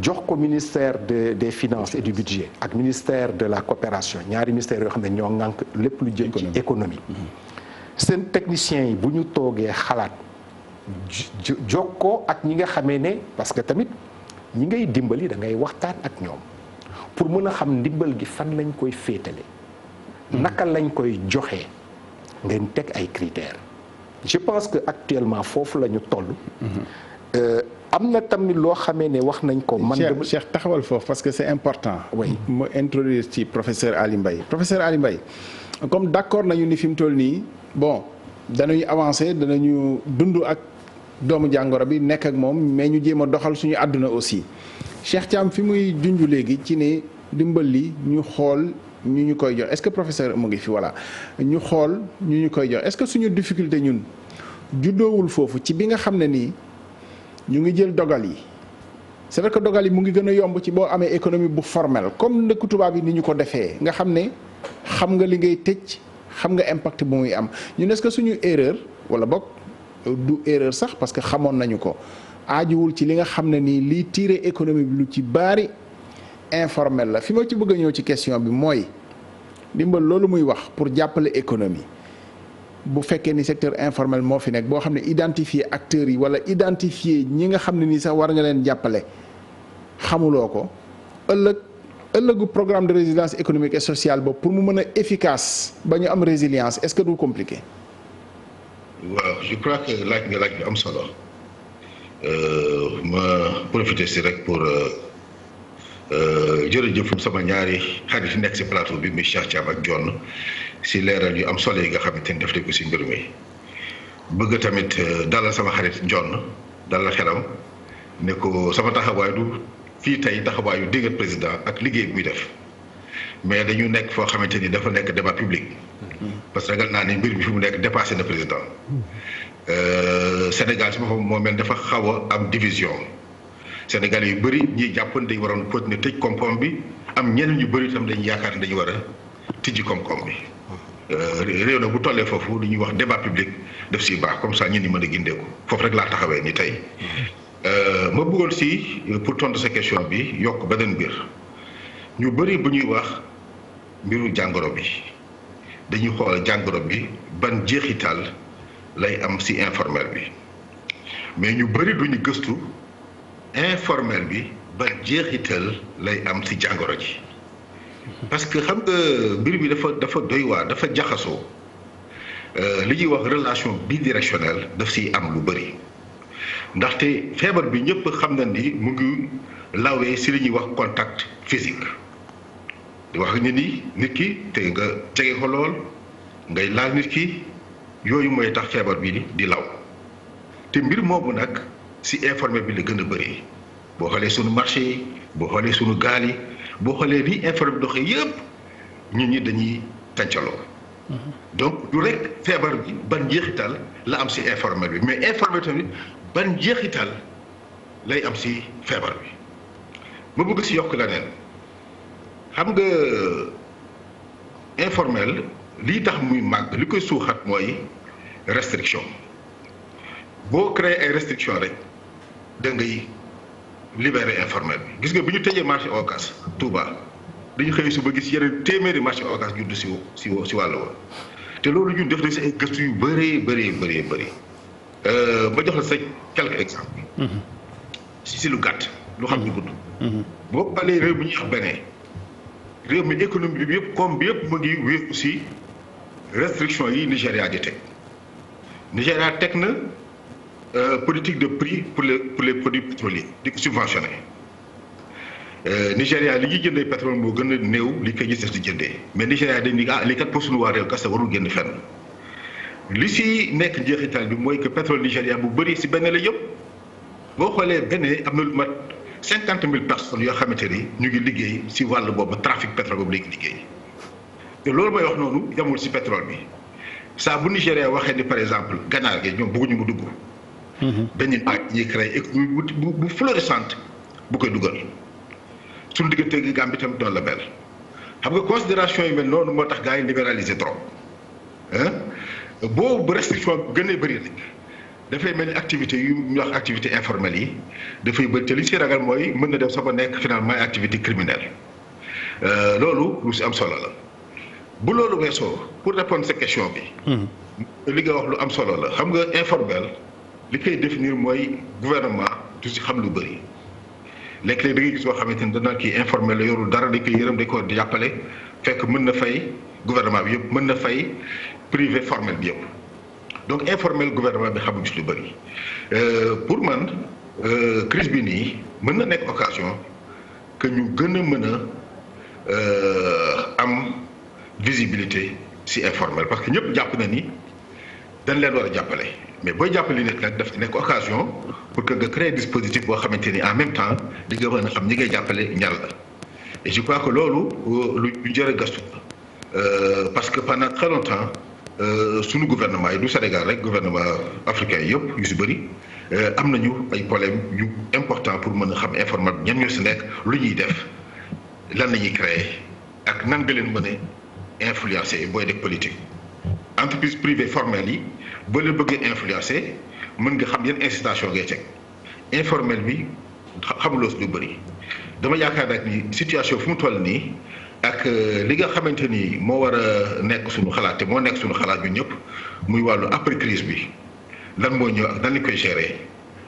Speaker 5: jox ko ministère des finances et du budget ak ministère de la coopération ñaari ministères yoo xam ne ñoo ŋànk lépp lu jëm ci économie seen techniciens yi bu ñu toogee xalaat jokkoo ak ñi nga xamee ne parce que tamit ñi ngay dimbali da ngay waxtaan ak ñoom pour mën a xam ndimbal gi fan lañ koy féetale naka lañ koy joxee ngeen teg ay critères je pense que actuellement foofu la ñu toll am na tamit loo xamee ne wax nañ ko man
Speaker 1: Cheikh taxawal foofu parce que c'est important
Speaker 5: oui
Speaker 1: mu introduire ci professeur Ali Mbaye comme d'accord nañu ni fi mu toll nii bon danañu avancer danañu dund ak doomu jàngoro bi nekk ak moom mais ñu jéem a doxal suñu àdduna aussi Cheikh Thiam fi muy junj léegi ci ne dimbal li ñu xool ñu koy jox est-ce que professeur mu ngi fi voilà ñu xool ñu koy jox est-ce que suñu difficulté ñun juddoowul foofu ci bi nga xam ne nii ñu ngi jël dogal yi c'est vrai que dogal yi mu ngi gën a yomb ci boo amee économie bu formelle comme ndëkku tubaab yi ni ñu ko defee nga xam ne xam nga li ngay tëj xam nga impact bu muy am ñun est-ce que suñu erreur wala boog du erreur sax parce que xamoon nañu ko aajuwul ci li nga xam ne nii liy tirer économie bi lu ci bari informel la fi ma ci bëgg a ñëw ci question bi mooy dimbal loolu muy wax pour jàppale économie bu fekkee ni secteur informel moo fi nekk boo xam ne identifier acteurs yi wala identifier ñi nga xam ne nii sax war nga leen jàppale xamuloo ko ëllëgu programme de résilience économique et sociale boobu pour mu mën a efficace ba ñu am résilience est-ce que du compliqué.
Speaker 3: waaw je crois que laaj nga laaj bi am solo ma profiter si rek pour jërëjëf sama ñaari xarit yi nekk si plateau bi muy Cheikh Thiam ak John si leeral yu am solo yi nga xamante ni def nañ ko si mbir mi bëgg tamit dalal sama xarit John dalal xelam ne ko sama taxawaay du fii tey taxawaayu dégg président ak liggéey bi muy def mais dañu nekk foo xamante ni dafa nekk débat public parce que ragal naa ni mbir mi fi mu nekk dépassé na président Sénégal si boppam moo mel dafa xaw a am division Sénégal yu bëri ñiy jàppoon dañu waroon continuer tëj koom-koom bi am ñeneen ñu bëri itam dañu yaakaar ne dañu war a tijji koom-koom bi réew na bu tollee foofu li ñuy wax débat public def si baax comme ça ñun ñi mën a gindeeku foofu rek laa taxawee ni tey ma bëggoon si pour tontu sa question bi yokk beneen mbir ñu bëri bu ñuy wax mbiru jàngoro bi dañuy xool jàngoro bi ban jeexital lay am si informel bi mais ñu bëri duñu gëstu informel bi ban jeexital lay am ci jàngoro ji parce que xam nga mbir bi dafa doy waar dafa jaxasoo li ñuy wax relation bidirectionnelle daf siy am lu bëri ndaxte feebar bi ñëpp xam na ni mu ngi lawee si li ñuy wax contact physique di wax ni nit ki te nga jege ko lool ngay laal nit ki yooyu mooy tax feebar bi di law te mbir moomu nag si informel bi la gën a bëri boo xoolee sunu marché yi boo xoolee sunu gaal yi boo xoolee ni informel bi doxee yëpp nit ñi dañuy tàncaloo donc du rek feebar bi ban jeexital la am si informel bi mais informel tamit ban jeexital lay am si feebar bi ma bëgg si yokk leneen xam nga informel lii tax muy màgg li koy suuxat mooy restriction boo créé ay restriction rek da ngay libérer informel bi gis nga bi ñu tëjee marché Ocass Touba dañu xëy suba gis yeneen téeméeri marché Ocass juddu si wàll wa te loolu ñun def nañ si ay gëstu yu bëri ba jox la sa quelques exemples si lu gàtt lu xam ñu gudd boo xoolee réew mi ñuy wax beneen réew mi économie bi yëpp comme bi yëpp mu ngi wéeku si restriction yi Nigéria di teg Nigéria teg na politique de prix pour les produits pétroliers di ko subventionné Nigéria li ñuy jëndee pétrole moo gën a néew li koy gis di jëndee mais Nigéria dañ ni li kat pour suñu waa réew kese warul génn fenn li si nekk njeexital bi mooy que pétrole Nigéria bu bëri si benn la yëpp boo xoolee benn am na lu mat 50,000 personnes yoo xamante ni ñu ngi liggéey si wàll boobu trafic pétrole boobu léegi liggéey te loolu may wax noonu yamul si pétrole bi saa bu Nigéria waxee ni par exemple ganaar gi ñoom bëgguñu mu dugg. benn ñuy créé économie bu florissante bu koy dugal suñu diggante gi Gambie tamit noonu la mel xam nga considération yi mel noonu moo tax gars yi libéraliser trop boobu restriction gën a bëri nag dafay mel ni activité yu ñu wax activité informelle yi dafay bëri te li si ragal mooy mën na dem sax ba nekk finalement activité criminelle loolu lu si am solo la bu loolu weesoo pour répondre sa question bi. li nga wax lu am solo la xam nga informel li koy définir mooy gouvernement du si xam lu bëri léeg-léeg da ngay gis boo xamante ni dana kii informel la yorul dara dañ koy yërëm dañ ko jàppale fekk mën na fay gouvernement bi yëpp mën na fay privé formel bi yëpp donc informel gouvernement bi xamuñu si lu bëri pour man crise bi nii mën na nekk occasion que ñu gën a mën a am visibilité si informel parce que ñëpp jàpp na ni dañ leen war a jàppale mais booy jàppale nit nag daf nekk occasion pour que nga créer dispositif boo xamante ni en même temps di nga mën a xam ñi ngay jàppale ñan la et je crois que loolu lu jar a gëstu parce que pendant très longtemps sunu gouvernement yi du Sénégal rek gouvernement africain yëpp yu si bëri am nañu ay problème yu important pour mën a xam informel ñan ñoo si nekk lu ñuy def lan la ñuy créer ak nan nga leen mën a influencer booy def politique. entreprise privée formelle yi boo leen bëggee influencer mën nga xam yan incitation ngay teg informel bi xamuloo si lu bëri dama yaakaar nag ni situation fu mu toll nii ak li nga xamante ni moo war a nekk suñu xalaat te moo nekk suñu xalaat ñun ñëpp muy wàllu après crise bi lan moo ñëw ak nan lañ koy gérer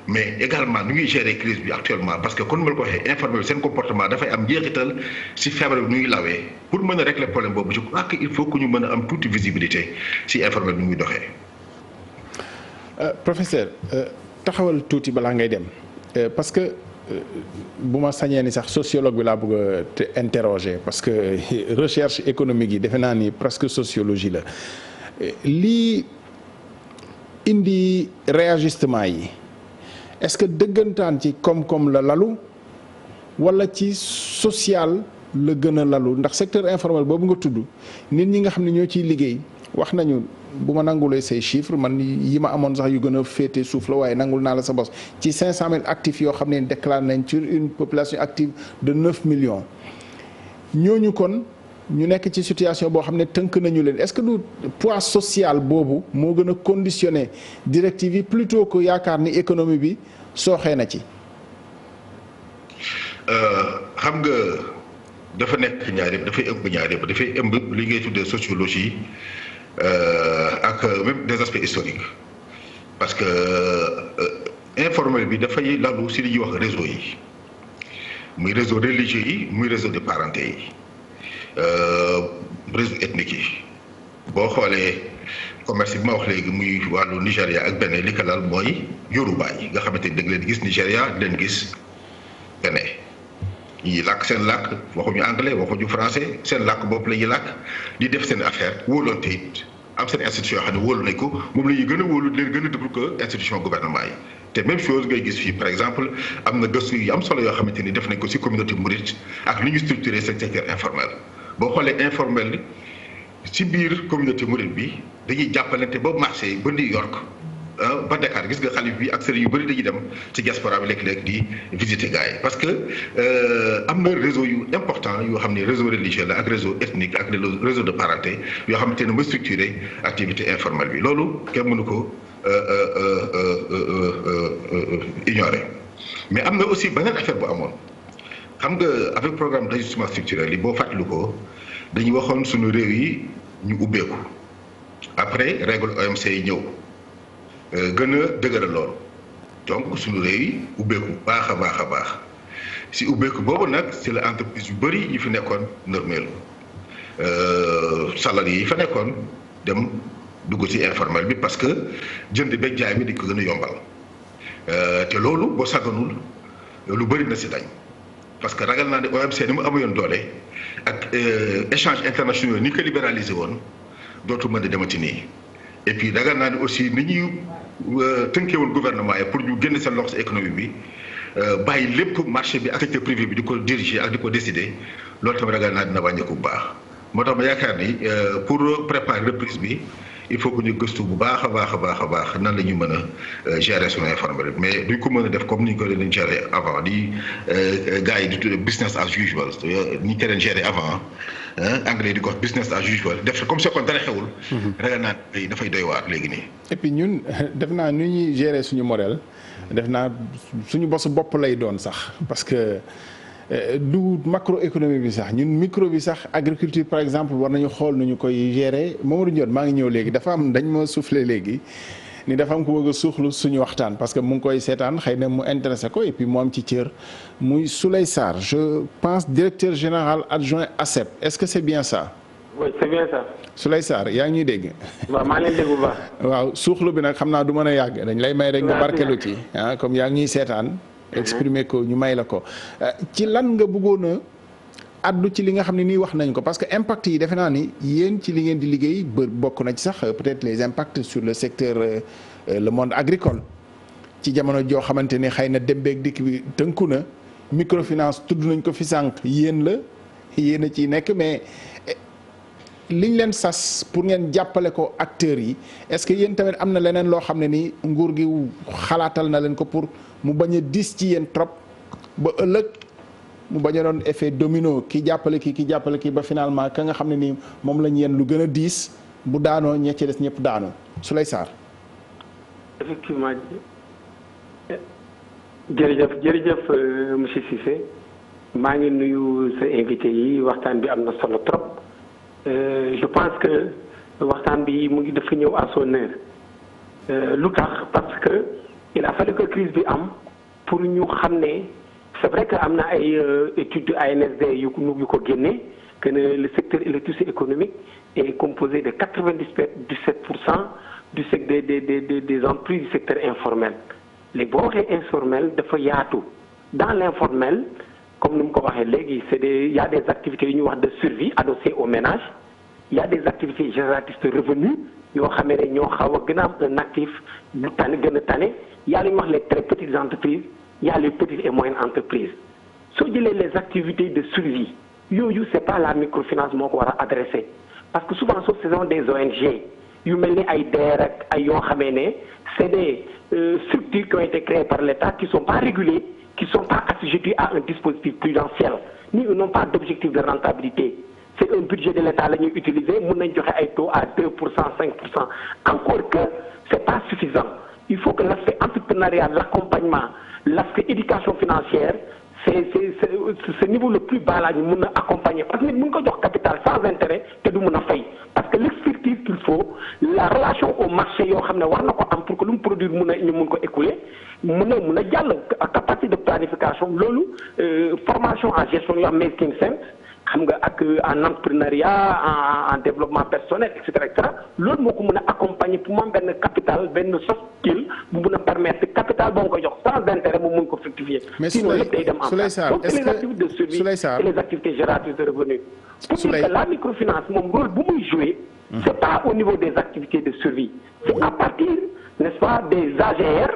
Speaker 3: mais également nu ngi gérer crise bi actuellement parce que kon ma la ko waxee informel bi seen comportement dafay am njeexital si feebar bi nu ngi lawee pour mën a régler problème boobu je crois que il faut que ñu mën a am tuuti visibilité si informel bi nu muy doxee.
Speaker 1: professeur taxawal tuuti balaa ngay dem parce que bu ma sañee ni sax sociologue bi laa bëgg a te interroger parce que recherche économique yi defe naa ni presque sociologie la lii indi réajustement yi. est-ce que dëggantaan ci koom-koom la lalu wala ci social la gën a lalu ndax secteur informel boobu nga tudd nit ñi nga xam ne ñoo ciy liggéey wax nañu bu ma nangulee say chiffres man yi ma amoon sax yu gën a féete suuf la waaye nangul naa la sa bos ci 500 000 actifs yoo xam ne déclaré nañ sur une population active de 9 millions ñooñu kon ñu nekk ci situation boo xam ne tënk nañu leen est-ce que du poids social boobu moo gën a conditionné directive yi plutôt que yaakaar ni économie bi sooxee na ci.
Speaker 3: xam nga dafa nekk ñaar yëpp dafay ëmb ñaar yëpp dafay ëmb li ngay tuddee sociologie ak même des aspects historiques parce que informel bi dafay lalu si li ñuy wax réseau yi muy réseau religieux yi muy réseau de parenté yi réseau ethnique yi boo xoolee commerce bi ma wax léegi muy wàllu Nigéria ak Bénin li ko lal mooy Yoruba yi nga xamante ni da nga leen gis Nigéria di leen gis Bénin ñi làkk seen làkk waxuñu anglais waxuñu français seen làkk bopp la ñuy làkk di def seen affaire wóolante it am seen institution yoo xam ne wóolu nañ ko moom la ñuy gën a wóolu di leen gën a déglu que institution gouvernement yi te même chose ngay gis fii par exemple am na gëstu yu am solo yoo xamante ni def nañ ko ci communauté mouride ak ni ñu structuré seen secteur informel boo xoolee informel ci biir communauté mouride bi dañuy jàppalante ba Marseille ba New York ba Dakar gis nga xalif bi ak sëriñ yu bëri dañuy dem ci diaspora bi léeg-léeg di visiter gars yi parce que am na réseau yu important yoo xam ne réseau religieux la ak réseau ethnique ak réseau de parenté yoo xamante ne ma structuré activité informelle bi loolu kenn mënu ko ignorer mais am na aussi beneen affaire bu amoon xam nga avec programme d'ajustement structurel yi boo fàttali ko dañuy waxoon suñu réew yi ñu ubbeeku après règle OMC yi ñëw gën a dëgëral loolu donc suñu réew yi ubbeeku baax a baax a baax si ubbeeku boobu nag si la entreprise yu bëri yi fi nekkoon normelu salariés yi fa nekkoon dem dugg ci informel bi parce que jënd beeg jaay bi dañ ko gën a yombal te loolu boo sàgganul lu bëri na si dañ parce que ragal naa ne OMC ni mu amoon doole ak échange internationaux ni ko libéralisé woon dootu mën a demati nii et puis ragal naa ne aussi ni ñuy tënkee woon gouvernement yi pour ñu génn seen loxo si économie bi bàyyi lépp marché bi ak secteur privé bi di ko diriger ak di ko décider loolu tamit ragal naa dina wàññeeku bu baax moo tax ma yaakaar ni pour préparer reprise bi il faut que ñu gëstu bu baax a baax a baax a baax nan la ñu mën a gérer suñu informel mais duñ ko mën a def comme ni ñu ko doon gérer avant di gars yi di tuddee business as usual ni ñu ko doon gérer avant anglais di ko wax business as usual def comme si kon dara xewul. ragal naa dafay doy waar léegi nii.
Speaker 1: et puis ñun def naa nu ñuy gérer suñu modèle def naa suñu bosu bopp lay doon sax parce que. du macroéconomie bi sax ñun micro bi sax agriculture par exemple war nañu xool nu ñu koy gérer Mamadou Ndione maa ngi ñëw léegi dafa am dañ ma soufflé léegi ni dafa am ko bëgg a suuxlu suñu waxtaan parce que mu ngi koy seetaan xëy na mu intéressé ko et puis mu am ci cër muy Souleye Sarr je pense directeur général adjoint ACEP est-ce que c'est bien ça.
Speaker 6: oui c'est bien ça.
Speaker 1: Souleye Sarr yaa ngi ñuy dégg.
Speaker 6: waaw maa ngi leen dégg bu baax.
Speaker 1: waaw suuxlu bi nag xam naa du mën a yàgg dañ lay may rek nga barkelu ci comme yaa ngi ñuy seetaan. exprimer ko ñu may la ko ci lan nga bëggoon a addu ci li nga xam ne nii wax nañ ko parce que impact yi defe naa ni yéen ci li ngeen di liggéey bokk na ci sax peut-être les impacts sur le secteur le monde agricole ci jamono joo xamante ni xëy na dem beeg dikk bi tënku na microfinance tudd nañ ko fi sànq yéen a ciy nekk mais liñ leen sas pour ngeen jàppale ko acteurs yi est-ce que yéen tamit am na leneen loo xam ne ni nguur gi xalaatal na leen ko pour mu bañ a dis ci yéen trop ba ëllëg mu bañ a doon effet domino ki jàppale ki ba finalement ka nga xam ne nii moom lañ yéen lu gën a diis bu daanoo ña ci des ñëpp daanoo Souleye Sarr.
Speaker 6: effectivement jërëjëf monsieur Cissé maa ngi nuyu sa invité yi waxtaan bi am na solo trop. Je pense que waxtaan bi mu ngi dafa ñëw à son heure lu tax parce que il a fallu que crise bi am pour ñu xam ne c'est vrai que am na ay études ANSD yu ko génne que le secteur électricité économique est composé de 97% du secteur des entreprises du secteur informel léegi boo waxee informel dafa yaatu dans l'informel comme ni mu ko waxee léegi il y a des activités yu ñuy wax de survie adossées au ménage il y a des activités génératrices de revenus yoo xam ne ñoo xaw a gën a am un actif lu tane gën a tane il y a lu ñuy wax les très petites entreprises il y a les petites et moyennes entreprises soo jëlee les activités de survie yooyu c'est pas la microfinance moo ko war a adressé parce que souvent ce sont des ONG yu mel ni ay DER ak ay yoo xamee ne c'est des structures qui ont été créées par l'État qui sont pas régulées qui ne sont pas assujettis à un dispositif prudentiel, ni n'ont pas d'objectif de rentabilité. C'est un budget de l'État la ñuy utiliser mën nañ joxe ay taux à 2%, 5%. Encore que c'est pas suffisant. Il faut que l'aspect entrepreneurial, l'accompagnement, l'aspect éducation financière, c'est ce niveau le plus bas là ñu mën a accompagner parce que nit mën ko jox capital sans intérêt te du mën a fay parce que l'expertise qu'il faut la relation au marché yoo xam ne war na ko am pour que lu mu produire mën a ñu mën ko écouler mun a jàll capacité de planification loolu formation en gestion yoo xam making sense xam nga ak en entrepreneuriat en développement personnel et cetera loolu moo ko mën a accompagner pour moom benn capital benn soft skill bu mun a permettre capital boo ko jox sans intérêt mu mun ko fructifier.
Speaker 1: mais
Speaker 6: sinon lépp day dem en place donc les activités de survie et les activités génératrices de revenus. pour dire que la microfinance moom rôle bu muy jouer. c'est pas au niveau des activités de survie. c'est à partir n'est-ce pas des AGR.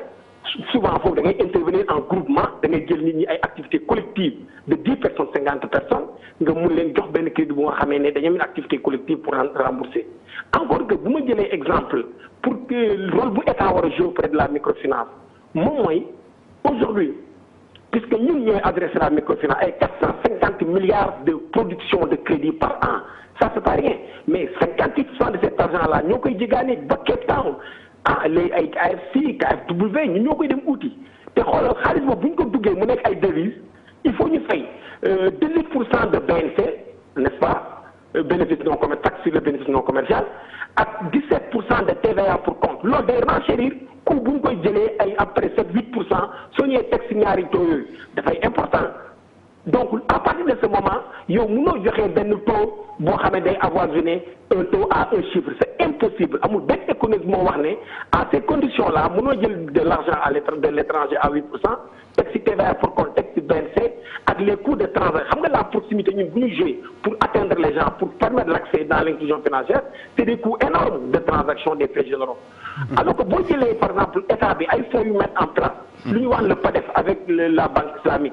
Speaker 6: souvent foofu da ngay intervenir en groupement da ngay jël nit ñi ay activités collectives de 10 personnes 50 personnes nga mun leen jox benn crédit bu nga xamee ne dañoo une activité collective pour rembourser encore que bu ma jëlee exemple pour que rôle bu état war a jouer auprès de la microfinance moom mooy aujourd'hui puisque ñun ñooy adressé la microfinance ay 450 milliards de production de crédit par an ça c'est pas rien mais 58% de cet argent là ñoo koy jégaane ba Cape Town les ay AFC KFW ñu ñoo koy dem uti te xoolal xaalis boobu bu ñu ko duggee mu nekk ay devises il faut ñu fay 18% de BNC n'est-ce pas bénéfice non commercial taxe sur le bénéfice non commercial ak 17% de TVA pour compte loolu day renchérir coût bu ñu koy jëlee ay après 7-8% soo ñëwee teg si ñaari taux yooyu dafay important donc à partir de ce moment yow mënoo joxe benn taux boo xam ne day avoisiner un taux à un chiffre c'est impossible amul benn économiste moo wax ne à ces conditions là mënoo jël de l'argent de l'étranger à 8% teg ci TVA pour compte teg ci BNC ak les coûts de transaction xam nga la proximité ñun bu ñu jouer pour atteindre les gens pour permettre l'accès dans l'inclusion financière c'est des coûts énormes de transaction des faits généraux alors que boo jëlee par exemple état bi ay fonds yu mettre en place lu ñu wax le PADEF avec la banque islamique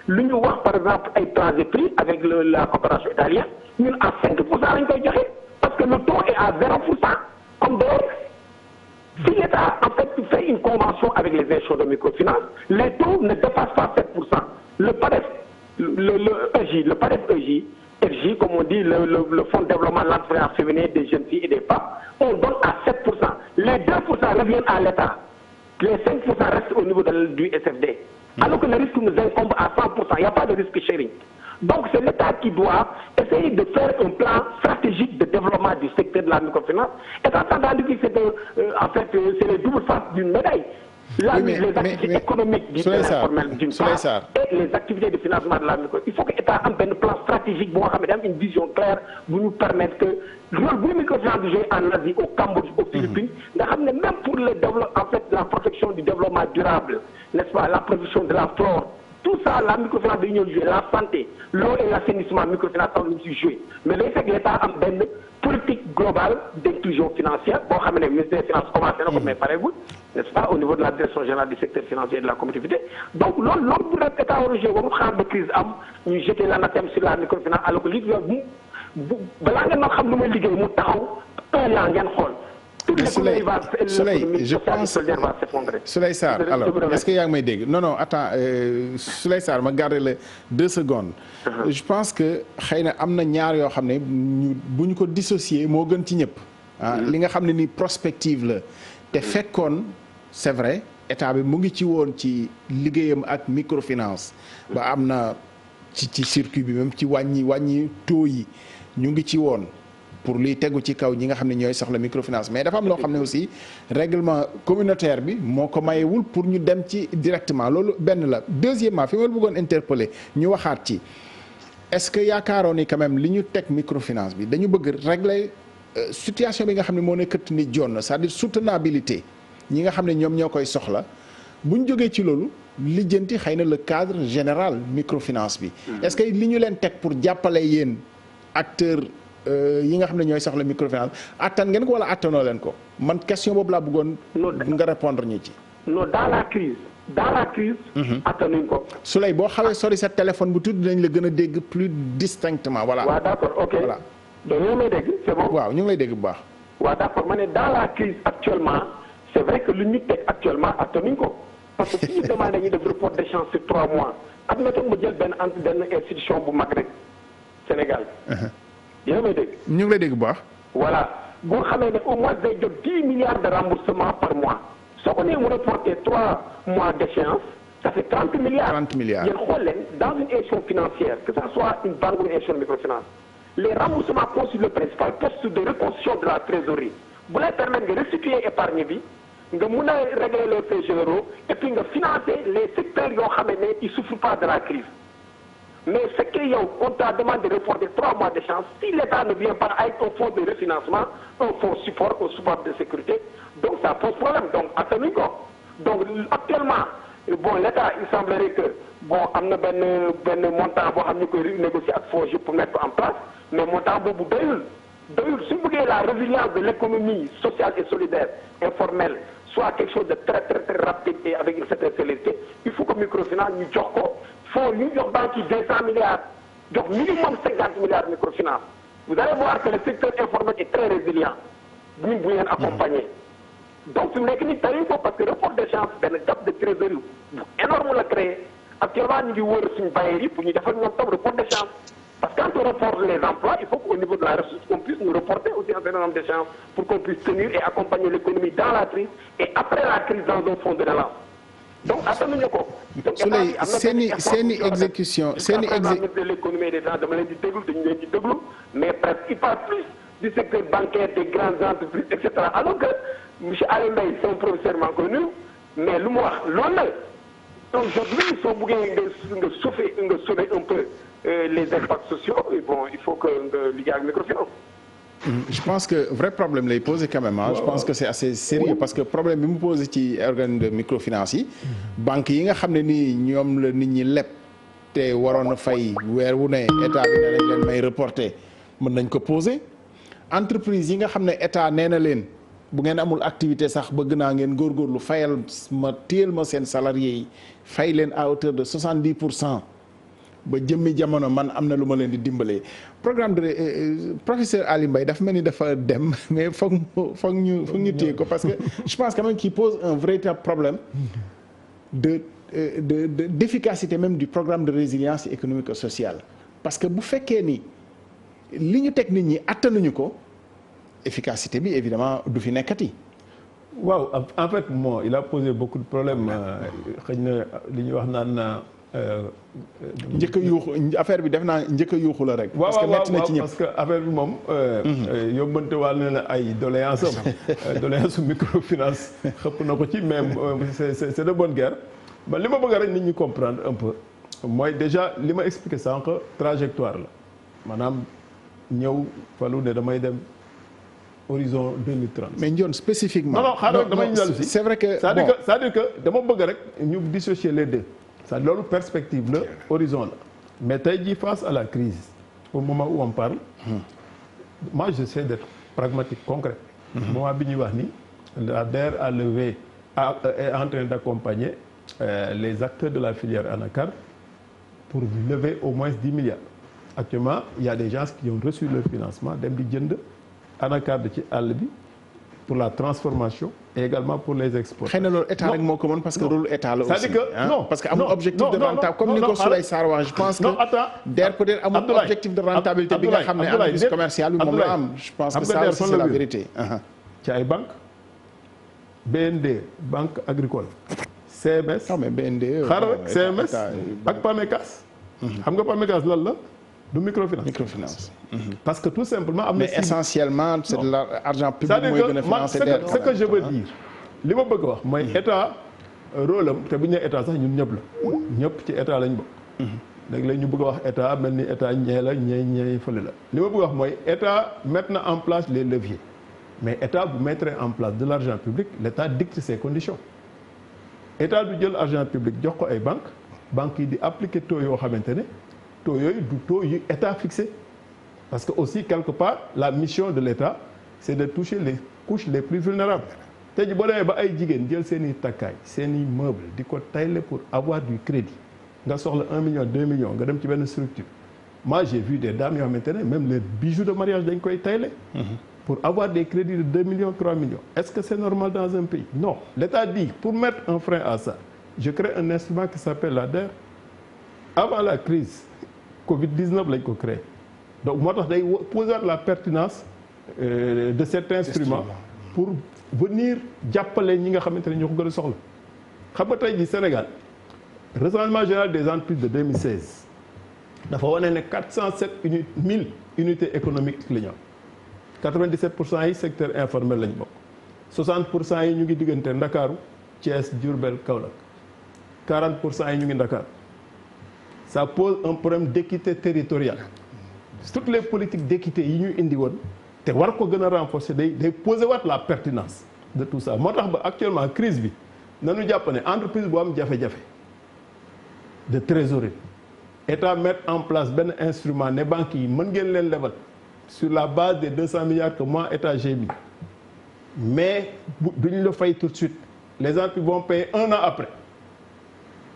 Speaker 6: lu ñu wax par exemple ay Transepris avec la coopération italienne ñun à 5% lañ koy joxe parce que le taux est à 0% comme d'ailleurs si l'État en fait fait une convention avec les institutions de microfinance les taux ne dépassent pas 7%. Le PADEF le PADEF EJ comme on dit le fonds de développement de l'entrepreneuriat féminin des jeunes filles et des femmes on donne à 7%. Les 2% reviennent à l'État. Les 5% restent au niveau du SFD. Alors que le risque nous incombe à 100%. Il n'y a pas de risque sharing. Donc c'est l'État qui doit essayer de faire un plan stratégique de développement du secteur de la microfinance. Étant entendu que en fait, c'est les doubles faces d'une médaille. Là, les activités économiques du informel d'une part et les activités de financement de la micro. Il faut que l'État ait un plan stratégique pour avoir une vision claire pour nous permettre que le microfinance du jeu en Asie, au Cambodge, aux Philippines, même pour le en fait, la protection du développement durable, n'est-ce pas, la protection de la flore, tout ça, la microfinance de l'Union jouer, la santé, l'eau et l'assainissement, microfinance aussi jouer. Mais le fait que l'État a une politique globale d'inclusion financière, bon, le ministère des Finances commence à mais par exemple, n'est-ce pas, au niveau de la direction générale du secteur financier et de la compétitivité. Donc, l'autre pour l'État origine, on va de crise, nous jeter l'anathème sur la microfinance, alors que l'État,
Speaker 1: Souley, je pense Souley Sarr alors est-ce que yaa ngi may dégg non attends Souley Sarr ma garder le 2 secondes. Je pense que xëy na am na ñaar yoo xam ne bu ñu ko dissocier moo gën ci ñëpp. li nga xam ne ni prospective la te fekkoon c'est vrai état bi mu ngi ci woon ci liggéeyam ak microfinance ba am na ci circuit bi même ci wàññi taux yi ñu ngi ci woon. pour liy tegu ci kaw ñi nga xam ne ñooy soxla microfinance mais dafa am loo xam ne aussi règlement communautaire bi moo ko mayewul pour ñu dem ci directement loolu benn la deuxièmement fi ma la bëggoon interpeller ñu waxaat ci est-ce que yaakaaroon ni quand même li ñu teg microfinance bi dañu bëgg régler situation bi nga xam ne moo nekk ni jonn c'est-à-dire soutenabilité ñi nga xam ne ñoom ñoo koy soxla bu ñu jógee ci loolu lijjanti xëy na le cadre général microfinance bi est-ce que li ñu leen teg pour jàppale yéen acteurs yi nga xam ne ñooy soxla microfinance attan ngeen ko wala attanoo leen ko man question boobu laa bëggoon nga répondre ñu ci.
Speaker 6: non dans la crise. attanuñ ko.
Speaker 1: Souley boo xawee sori sa téléphone bu tudd dañ la gën a dégg plus distinctement voilà.
Speaker 6: waaw d'accord ok
Speaker 1: voilà.
Speaker 6: donc ñu ngi lay dégg c'est bon.
Speaker 1: waaw ñu ngi lay dégg bu baax.
Speaker 6: waaw d'accord ma ne dans la crise actuellement c'est vrai que lu ñu teg actuellement attanuñ ko parce que si ñu demandé ñu def report d'échéance sur 3 mois admettons ma jël benn institution bu mag rek Sénégal. yaa ngi may dégg.
Speaker 1: ñu ngi lay dégg bu baax.
Speaker 6: voilà boo xamee ne au moins day jot 10 milliards de remboursement par mois soo ko nee mu reporté 3 mois d'échéance ça fait 30 milliards.
Speaker 1: 30 milliards
Speaker 6: yéen xool leen dans une institution financière que ça soit une banque ou une institution de microfinance les remboursements constituent le principal poste de reconstitution de la trésorerie bu lay permettre nga restituer épargne bi nga mun a régler les faits généraux et puis nga financer les secteurs yoo xam ne ils souffrent pas de la crise mais ce que yow on t'a demandé de reporter 3 mois d'échéance si l'État ne vient pas avec un fonds de refinancement un fonds support au support de sécurité donc ça pose problème donc attanuñ ko donc actuellement bon l'État il semblerait que bon am na benn montant boo xam ñu koy négocier ak FONGIP pour mettre en place mais montant boobu doyul su bëggee la résilience de l'économie sociale et solidaire informelle soit quelque chose de très très très rapide et avec une certaine célérité il faut que microfinance ñu jox ko faut ñu jox banque yi 200 milliards jox minimum 50 milliards microfinance vous allez voir que le secteur informel est très résilient ñu bu leen accompagner donc fi mu nekk nii tey ko parce que report d'échéance benn gap de trésorerie bu énorme la créé actuellement ñu ngi wër suñu bailleurs yi pour ñu defal ñoom tam report d'échéance parce que quand on reporte les emplois il faut qu'au niveau de la ressource qu'on puisse nous reporter aussi un certain nombre d'échéances pour qu'on puisse tenir et accompagner l'économie dans la crise et après la crise dans un fonds de relance donc attanuñu ko.
Speaker 1: Souley seeni exécution seeni
Speaker 6: de l'économie et des gens dama leen di déglu mais presque il parle plus du secteur bancaire des grandes entreprises et cetera alors que monsieur Aliou Mbaye c'est un professeur maa ngi koy nuyu mais lu mu wax loolu la aujourd'hui soo buggee nga sauver un peu les impacts sociaux et bon il faut que nga liggéey ak microfinance.
Speaker 1: Je pense que vrai problème lay poser quand même je pense que c'est assez sérieux parce que problème bi mu posé ci organe de microfinance yi banques yi nga xam ne nii ñoom la nit ñi leb te waroon a fay weer wu ne état bi ne nañ leen may reporter mën nañ ko poser entreprise yi nga xam ne état nee na leen bu ngeen amul activité sax bëgg naa ngeen góorgóorlu fayal ma téel ma seen salariés yi fay leen à hauteur de 70% ba jëmmi jamono man am na lu ma leen di dimbalee programme de professeur Ali Mbaye dafa mel ni dafa dem mais foog ñu téye ko parce que je pense quand même qu'il pose un véritable problème d'efficacité même du programme de résilience économique et sociale parce que bu fekkee ni li ñu teg nit ñi attanuñu ko efficacité bi évidemment du fi nekkati.
Speaker 2: waaw en fait bon il a posé beaucoup de problèmes xëy na li ñuy wax naan.
Speaker 1: njëkk a yuuxu affaire bi def naa njëkk a yuuxu la rek. parce que metti na ci ñëpp
Speaker 2: parce que affaire bi moom. yóbbante waal na la ay doléance am. doléance microfinance xëpp na ko ci même c'est de bonne guerre. ba li ma bëgg rek nit ñi comprendre un peu mooy déjà li ma expliqué sànq trajectoire la maanaam ñëw falu ne damay dem horizon 2030.
Speaker 1: mais Ndione spécifiquement.
Speaker 2: non xaaral damay ñu dellu si.
Speaker 1: c'est vrai que
Speaker 2: c'est-à-dire que dama bëgg rek ñu dissocier les deux. ça loolu perspective la horizon la mais tey jii face à la crise au moment où on parle moi j'essaie d'être pragmatique concret moment bi ñuy wax ni la DER a levé est en train d'accompagner les acteurs de la filière anacarde pour lever au moins 10 milliards actuellement il y a des gens qui ont reçu leur financement dem di jënd anacarde ci àll bi pour la transformation et également pour les exports.
Speaker 1: xëy na loolu état rek moo ko mën parce que rôle état la aussi.
Speaker 2: c'est-à-dire que non
Speaker 1: parce que amul objectif de rentabilité comme ni ko Souley Sarr wax je pense que. DER peut-être amul objectif de rentabilité bi nga xam ne entreprise commerciale bi moom la am. je pense que ça aussi c'est la vérité.
Speaker 2: ci ay banques BND banque agricole. CMS.
Speaker 1: non mais BND.
Speaker 2: xaaral CMS ak PAMECAS. xam nga PAMECAS lan la. du microfinance. parce que tout simplement am na.
Speaker 1: mais essentiellement c'est de l'argent public mooy gën a financer
Speaker 2: ce que je veux dire li ma bëgg a wax mooy état rôle am te bu ñu nee état sax ñun ñëpp la ñëpp ci état lañ bokk. léegi ñu bëgg a wax état mel ni état ñee la ñee fële la li ma bëgg a wax mooy état mettre na en place les leviers mais état bu mettre en place de l'argent public l'état dicte ses conditions état du jël argent public jox ko ay banques yi di appliquer taux yoo xamante ne. taux yooyu du taux yu état fixé parce que aussi quelque part la mission de l'état c'est de toucher les couches les plus vulnérables tey jii boo demee ba ay jigéen jël seen i takkaay seen i meubles di ko tayle pour avoir du crédit nga soxla 1 million 2 millions nga dem ci benn structure moi j'ai vu des dames yoo xamante ne même les bijoux de mariage dañ koy tayle pour avoir des crédits de 2 millions 3 millions est-ce que c'est normal dans un pays non l'état dit pour mettre un frein à ça je crée un instrument qui s'appelle la DER avant la crise Covid-19 lañ ko créé donc moo tax day poser la pertinence de cet instrument pour venir jàppale ñi nga xamante ne ñoo ko gën a soxla xam nga tey jii Sénégal recensement général des entreprises de 2016 dafa wane ne 407 000 unités économiques la ñu am 97% yi secteur informel lañ bokk 60% yi ñu ngi diggante Ndakaaru Thiès Diourbel Kaolack 40% yi ñu ngi Ndakaaru ça pose un problème d'équité territoriale toutes les politiques d'équité yi ñu indi woon te war ko gën a renforcer day poser waat la pertinence de tout ça moo tax ba actuellement crise bi nañu jàpp ne entreprise bu am jafe-jafe de trésorerie état mettre en place benn instrument ne banques yi mën ngeen leen lebal sur la base des 200 milliards que moi état j'ai mis mais duñu la fay tout de suite les entreprises vont payer 1 an après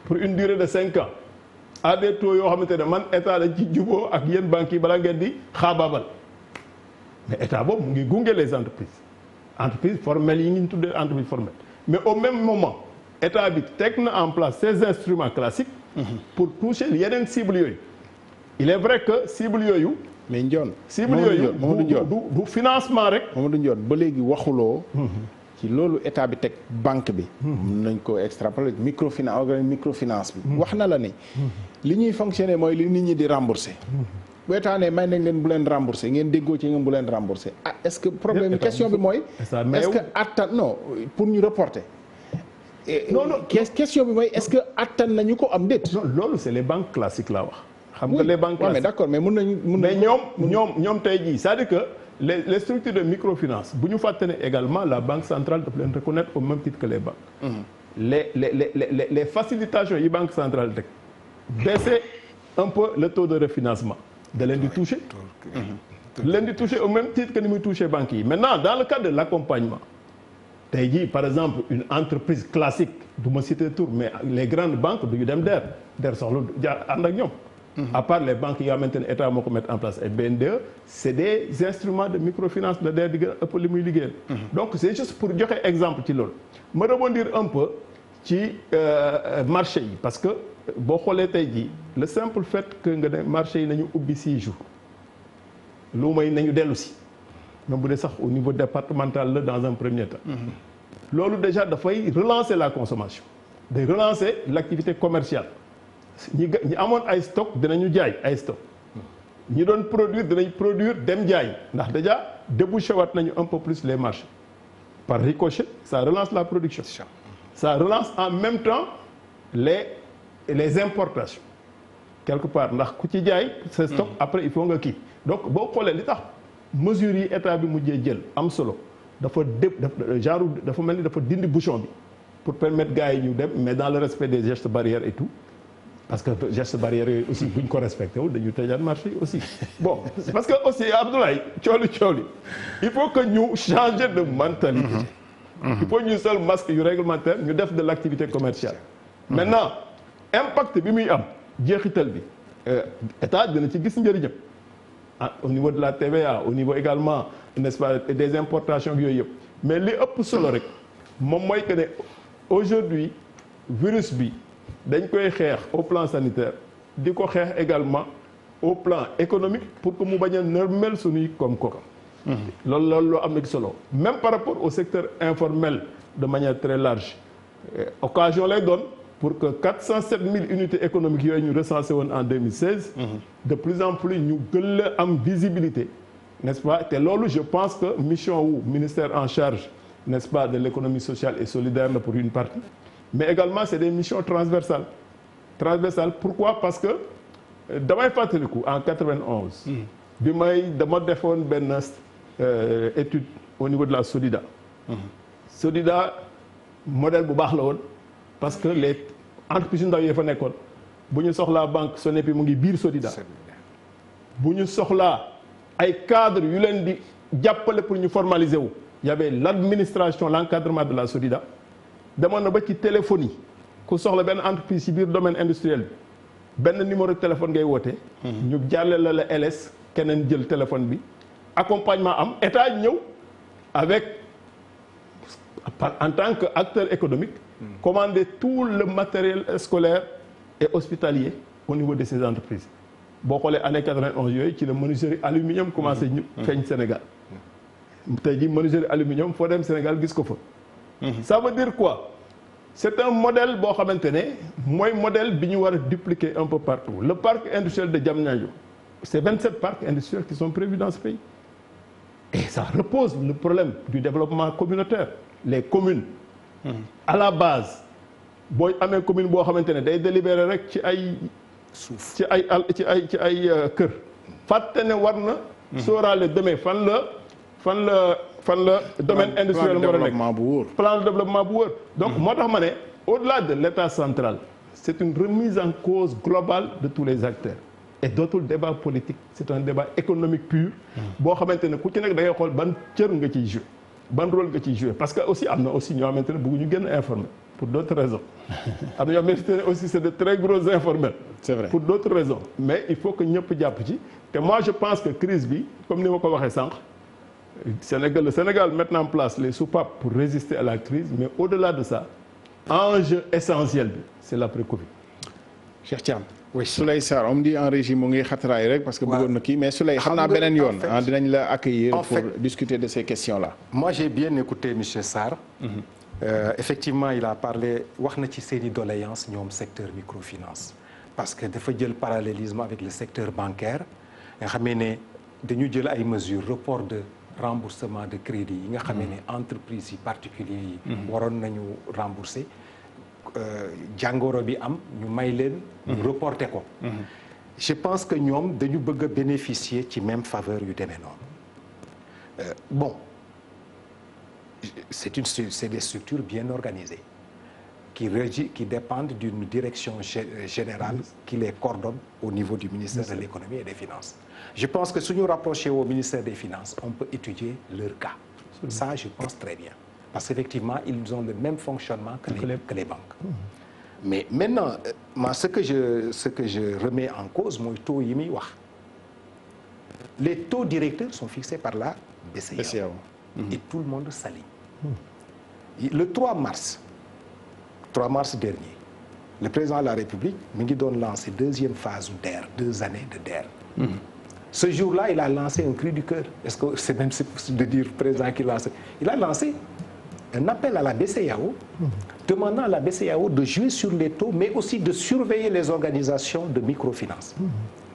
Speaker 2: pour une durée de 5 ans à des taux yoo xamante ne man état dañ ci juboo ak yéen banques yi balaa ngeen di xaabaabal mais état boobu mu ngi gunge les entreprises formelles yi ngi tuddee entreprise formelle mais au même moment état bi teg na en place ces instruments classiques pour toucher yeneen cibles yooyu il est vrai que cibles yooyu
Speaker 1: mais Ndione
Speaker 2: cibles yooyu du financement rek
Speaker 1: Mamadou Ndione ba léegi waxuloo ci loolu état bi teg banque bi mën nañ ko extrapoler microfinance organisme microfinance bi wax na la ni li ñuy fonctionner mooy li nit ñi di rembourser bu état ne may nañ leen bu leen rembourser ngeen déggoo ci ngeen bu leen rembourser ah est-ce que problème question bi mooy est-ce que attan non pour ñu reporter non question bi mooy est-ce que attan nañu ko am déet
Speaker 2: non loolu c'est les banques classiques laa wax xam nga les banques classiques
Speaker 1: mais d'accord mais
Speaker 2: mais ñoom tey jii c'est-à-dire que les structures de microfinance bu ñu fàtte ne également la banque centrale daf leen reconnaître au même titre que les banques les facilitations yi banque centrale teg baisser un peu le taux de refinancement da leen di toucher au même titre que ni muy toucher banques yi maintenant dans le cadre de l'accompagnement tey jii par exemple une entreprise classique du ma citer tour mais les grandes banques du ñu dem DER soxla jaar ànd ak ñoom à part les banques yi nga xamante ne état moo ko mettre en place ay BNDE c'est des instruments de microfinance de DER di gën a ëpp li muy liggéeyal donc c'est juste pour joxe exemple ci loolu ma rebondir un peu ci marché yi parce que boo xoolee tey jii le simple fait que nga ne marché yi nañu ubbi 6 jours lu may nañu dellu si même bu dee sax au niveau départemental la dans un premier temps loolu déjà dafay relancer la consommation day relancer l'activité commerciale ñi amoon ay stock dinañu jaay ay stock ñi doon produire dinañ produire dem jaay ndax déjà débouché waat nañu un peu plus les marchés par ricochet ça relance la production ça relance en même temps les importations quelque part ndax ku ci jaay sa stock après il faut nga kii donc boo xoolee li tax mesures yi état bi mujjee jël am solo dafa mel ni dafa dindi bouchon bi pour permettre gars yi ñu dem mais dans le respect des gestes barrières et tout parce que gestes barrières yooyu aussi buñ ko respecté wul dañu tëjaat marché yi aussi bon parce que aussi Abdoulaye cooli il faut que ñu changer de mentalité il faut ñu sol masque yu réglementaire ñu def de l'activité commerciale maintenant impact bi muy am jeexital bi état dina ci gis njëriñam au niveau de la TVA au niveau également n'est-ce pas des importations yooyu yëpp mais li ëpp solo rek moom mooy que ne aujourd'hui virus bi dañ koy xeex au plan sanitaire di ko xeex également au plan économique pour que mu bañ a nërmel suñuy koom-koom loolu loo am na solo même par rapport au secteur informel de manière très large occasion lay doon pour que 407 000 unités économiques yooyu ñu recensé woon en 2016 de plus en plus ñu gën la am visibilité n'est-ce pas te loolu je pense que mission wu ministère en charge n'est-ce pas de l'économie sociale et solidaire la pour une partie mais également c'est des missions transversales pourquoi parce que damay fàttaliku en 91 bi dama defoon benn étude au niveau de la Solida Solida modèle bu baax la woon parce que les entreprises yu ndaw yi fa nekkoon bu ñu soxlaa banque Sonepi mu ngi biir Solida bu ñu soxlaa ay cadres yu leen di jàppale pour ñu formaliser wu y avait l'administration l'encadrement de la Solida demoon na ba ci téléphonie ku soxla benn entreprise ci biir domaine industriel bi benn numéro de téléphone ngay woote ñu jàllale la LS keneen jël téléphone bi accompagnement am état ñëw avec en tant que acteur économique commander tout le matériel scolaire et hospitalier au niveau de ces entreprises boo xoolee année 91 yooyu ci la menuiserie aluminium commencé ñu feeñ Sénégal tey jii menuiserie aluminium foo dem Sénégal gis ko fa ça veut dire quoi c'est un modèle boo xamante ne mooy modèle bi ñu war a dupliquer un peu partout le parc industriel de Diamniadio c'est 27 parcs industriels qui sont prévus dans ce pays et ça repose le problème du développement communautaire les communes. à la base booy amee commune boo xamante ne day délibéré rek ci ay suuf ci ay kër fàtte ne war na sóoraale demee fan la domaine industriel war a nekk plan de développement bu wóor donc moo tax ma ne au-delà de l'état central c'est une remise en cause globale de tous les acteurs et dootul débat politique c'est un débat économique pur boo xamante ne ku ci nekk da ngay xool ban cër nga ciy jouer ban rôle nga ciy jouer parce que aussi am na aussi ñoo xamante ne bëgguñu gën a informer pour d'autres raisons am na ñoo xamante ne aussi c'est de très gros informels
Speaker 1: c'est vrai
Speaker 2: pour d'autres raisons mais il faut que ñëpp jàpp ci te moi je pense que crise bi comme ni ma ko waxee sànq le Sénégal met en place les soupapes pour résister à la crise mais au-delà de ça enjeu essentiel bi c'est l'après-Covid.
Speaker 1: Cheikh Thiam. oui Souleye Sarr on me dit en régie mu ngi xatraay rek parce que bëggoon na kii mais Souleye xam naa beneen yoon dinañ la accueillir pour discuter de ces questions là.
Speaker 5: moi j'ai bien écouté monsieur Sarr. Effectivement il a parlé wax na ci seeni doléances ñoom secteur microfinance parce que dafa jël parallélisme avec le secteur bancaire nga xamee ne dañu jël ay mesures report de remboursement de crédit yi nga xamee ne entreprises yi particuliers yi waroon nañu rembourser jàngoro bi am ñu may leen ñu reporter ko je pense que ñoom dañu bëgg a bénéficier ci même faveur yu demee noonu bon c'est des structures bien organisées qui dépendent d'une direction générale qui les coordonne au niveau du ministère de l'économie et des finances. Je pense que si nous rapprochons au ministère des Finances, on peut étudier leur cas. Ça, je pense très bien. Parce qu'effectivement, ils ont le même fonctionnement que les banques. Mais maintenant, moi, ce que je remets en cause, moi, taux yi muy wax. Les taux directeurs sont fixés par la BCEAO. Et tout le monde s'aligne. Le 3 mars dernier, le président de la République mi ngi doon lancé deuxième phase DER 2 années de DER. Ce jour-là, il a lancé un cri du cœur. Est-ce que c'est même possible de dire président qui lance? Il a lancé un appel à la BCEAO demandant à la BCEAO de jouer sur les taux, mais aussi de surveiller les organisations de microfinance.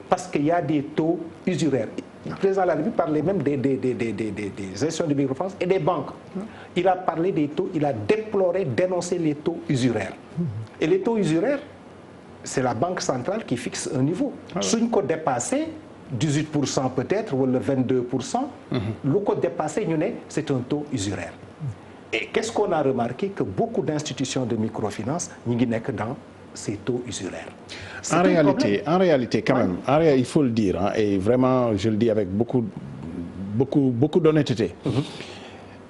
Speaker 5: Parce qu'il y a des taux usuraires. Le président de la République parlait même des institutions de microfinance et des banques. Il a parlé des taux, il a déploré, dénoncé les taux usuraires. Et les taux usuraires, c'est la Banque centrale qui fixe un niveau. Suñ ko dépassé 18% peut-être ou le 22%, lu ko dépassé ñu ne c'est un taux usuraire. Et qu'est-ce qu'on a remarqué? Que beaucoup d'institutions de microfinance ñi ngi nekk dans ces taux usuraires.
Speaker 1: En réalité, quand même, il faut le dire, hein, et vraiment, je le dis avec beaucoup d'honnêteté.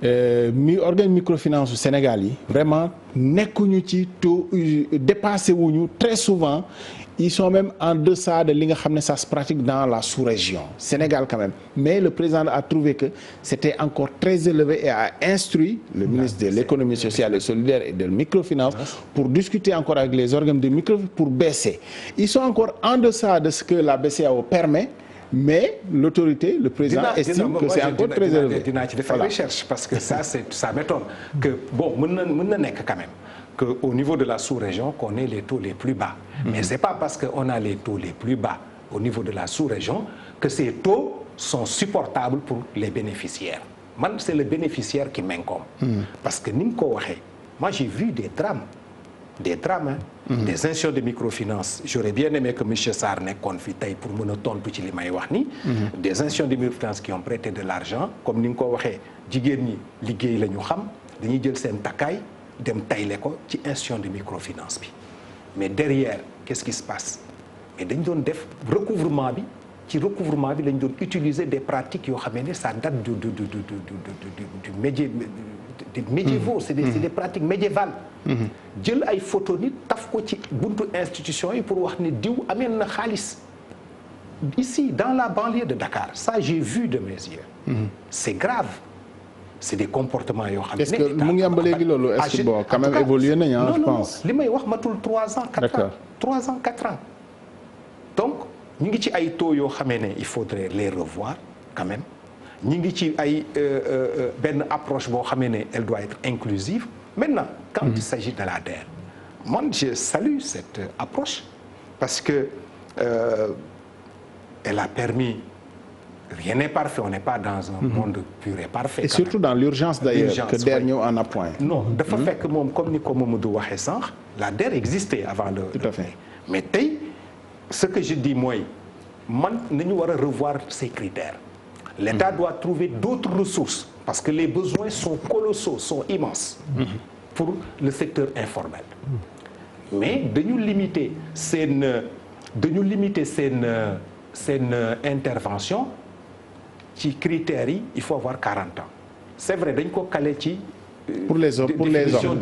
Speaker 1: Organe microfinance au Sénégal yi vraiment nekkuñu ci taux dépassé wuñu très souvent. Ils sont même en deçà de li nga xam ne ça se pratique dans la sous-région Sénégal quand même, mais le président a trouvé que c'était encore très élevé et a instruit le ministre de l'économie sociale et solidaire et de la microfinance pour discuter encore avec les organes de microfinance pour baisser. Ils sont encore en deçà de ce que la BCEAO permet, mais l'autorité, le président estime que c'est encore très élevé.
Speaker 5: Dinaa ci def ay recherche parce que ça m'étonne que bon mën na nekk quand même qu'au niveau de la sous-région qu'on ait les taux les plus bas. Mais c'est pas parce qu'on a les taux les plus bas au niveau de la sous-région que ces taux sont supportables pour les bénéficiaires. Man, c'est le bénéficiaire qui m'incombe. Parce que ni mu ko waxee, moi j'ai vu des drames hein, des institutions de microfinance. J'aurais bien aimé que monsieur Sarr nekkoon fi tey pour mën a tontu ci li may wax ni. Des institutions de microfinance qui ont prêté de l'argent comme ni nga ko waxee jigéen ñi liggéey la ñu xam dañuy jël seen takkaay dem tayle ko ci institution de microfinance bi. Mais derrière qu'est-ce qui se passe? Mais dañ doon def recouvrement bi lañ doon utiliser des pratiques yoo xam ne ça date du médiévaux, c'est des pratiques médiévales. jël ay photo nit taf ko ci buntu institution yi pour wax ne diw ameen na xaalis. Ici dans la banlieue de Dakar, ça j'ai vu de mes yeux. C'est grave. C'est des comportements yoo xam ne.
Speaker 1: est-ce que mu ngi am ba léegi loolu est-ce que bon quand même évolué nañu je pense.
Speaker 5: li may wax matul 3 ans 4 ans. 3 ans 4 ans. Donc ñu ngi ci ay taux yoo xamee ne il faudrait les revoir quand même. ñu ngi ci ay benn approche boo xamee ne elle doit être inclusive. Maintenant quand il s'agit de la DER, moi je salue cette approche parce que elle a permis rien n'est parfait, on n'est pas dans un monde pur et parfait.
Speaker 1: Et surtout dans l'urgence d'ailleurs que DER ñëw en appoint.
Speaker 5: Non dafa fekk moom comme ni ko Mamadou waxee sànq la DER existait avant le.
Speaker 1: Tout à fait.
Speaker 5: Mais tey ce que je dis mooy man nañu war a revoir ces critères. L'État doit trouver d'autres ressources parce que les besoins sont colossaux, sont immenses pour le secteur informel. Mais dañu limiter seen intervention ci critères yi il faut avoir 40 ans. C'est vrai dañ ko calé ci
Speaker 1: pour les hommes, pour les hommes,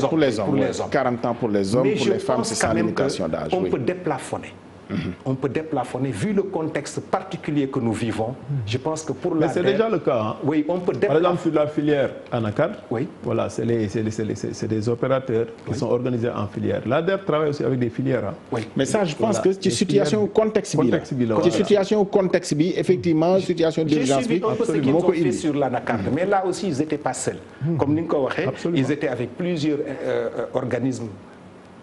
Speaker 5: pour les hommes,
Speaker 1: 40 ans pour les hommes, pour les femmes, c'est sans limitation d'âge.
Speaker 5: On peut déplafonner. On peut déplafonner, vu le contexte particulier que nous vivons. Je pense que pour la
Speaker 2: mais c'est déjà le cas. Hein.
Speaker 5: Oui, on peut
Speaker 2: Par exemple, sur la filière Anacar,
Speaker 5: oui.
Speaker 2: Voilà, c'est des opérateurs qui sont organisés en filière. L'ADER travaille aussi avec des filières. Hein.
Speaker 5: Oui.
Speaker 1: Mais ça, je pense que ci situation contexte bi situation contexte bi effectivement situation d'urgence bi.
Speaker 5: J'ai suivi un peu ce qu'ils ont fait sur l'Anacar, mais là aussi ils n'étaient pas seuls. Comme ni nga ko waxee, ils étaient avec plusieurs organismes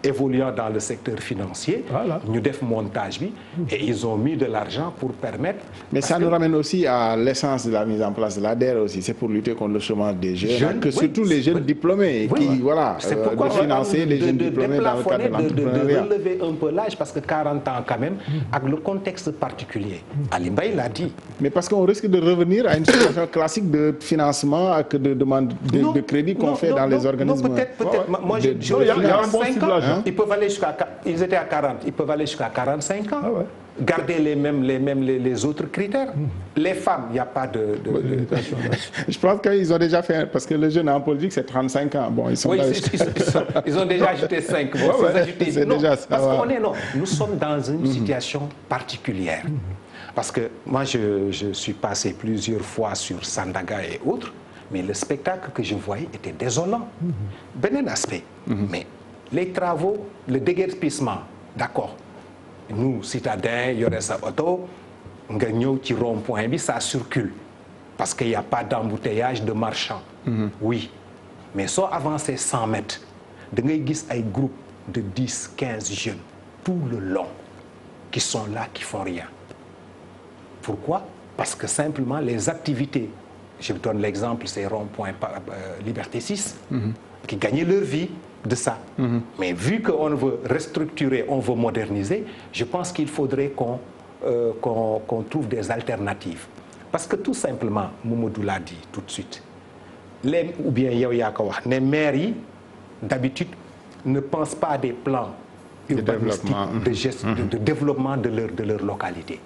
Speaker 5: évoluant dans le secteur financier, ñu def montage bi et ils ont mis de l'argent pour permettre.
Speaker 1: Mais ça nous ramène aussi à l'essence de la mise en place de l'ADER aussi, c'est pour lutter contre le chômage des jeunes, que surtout les jeunes diplômés qui voilà, de financer les jeunes diplômés dans le cadre de l'entrepreneuriat.
Speaker 5: De relever un peu l'âge parce que 40 ans quand même, avec le contexte particulier. Ali Mbaye l'a dit.
Speaker 1: Mais parce qu'on risque de revenir à une situation classique de financement avec de demande de crédit qu'on fait dans les organismes.
Speaker 5: Non, peut-être. Moi, je
Speaker 2: il y a un bon ciblage.
Speaker 5: Ils peuvent aller ils étaient à 40, ils peuvent aller jusqu'à 45 ans.
Speaker 2: Ah ouais.
Speaker 5: Garder les autres critères. Les femmes, il n'y a pas de...
Speaker 1: Je pense qu'ils ont déjà fait, parce que le jeune en politique, c'est 35 ans. Bon, ils sont
Speaker 5: oui,
Speaker 1: là.
Speaker 5: ils ont déjà ajouté 5. Bon,
Speaker 1: c'est déjà ça.
Speaker 5: Parce qu'on est, non, nous sommes dans une situation particulière. Parce que moi, je suis passé plusieurs fois sur Sandaga et autres, mais le spectacle que je voyais était désolant. Ben aspect. Mais les travaux, le déguerpissement, d'accord. Nous, citadins, il y aurait sa auto, nga ñëw ci rond-point bi, ça circule. Parce qu'il n'y a pas d'embouteillage de marchands. Oui. Mais soit avancé 100 mètres, da ngay gis ay groupe de 10, 15 jeunes, tout le long, qui sont là, qui font rien. Pourquoi? Parce que simplement les activités, je vous donne l'exemple, c'est rond-point Liberté 6, qui gagnaient leur vie de ça. Mais vu qu'on veut restructurer, on veut moderniser, je pense qu'il faudrait qu'on trouve des alternatives. Parce que tout simplement, Mamadou l'a dit tout de suite, ou bien les maires, d'habitude, ne pensent pas à des plans urbanistiques de développement de leur localité.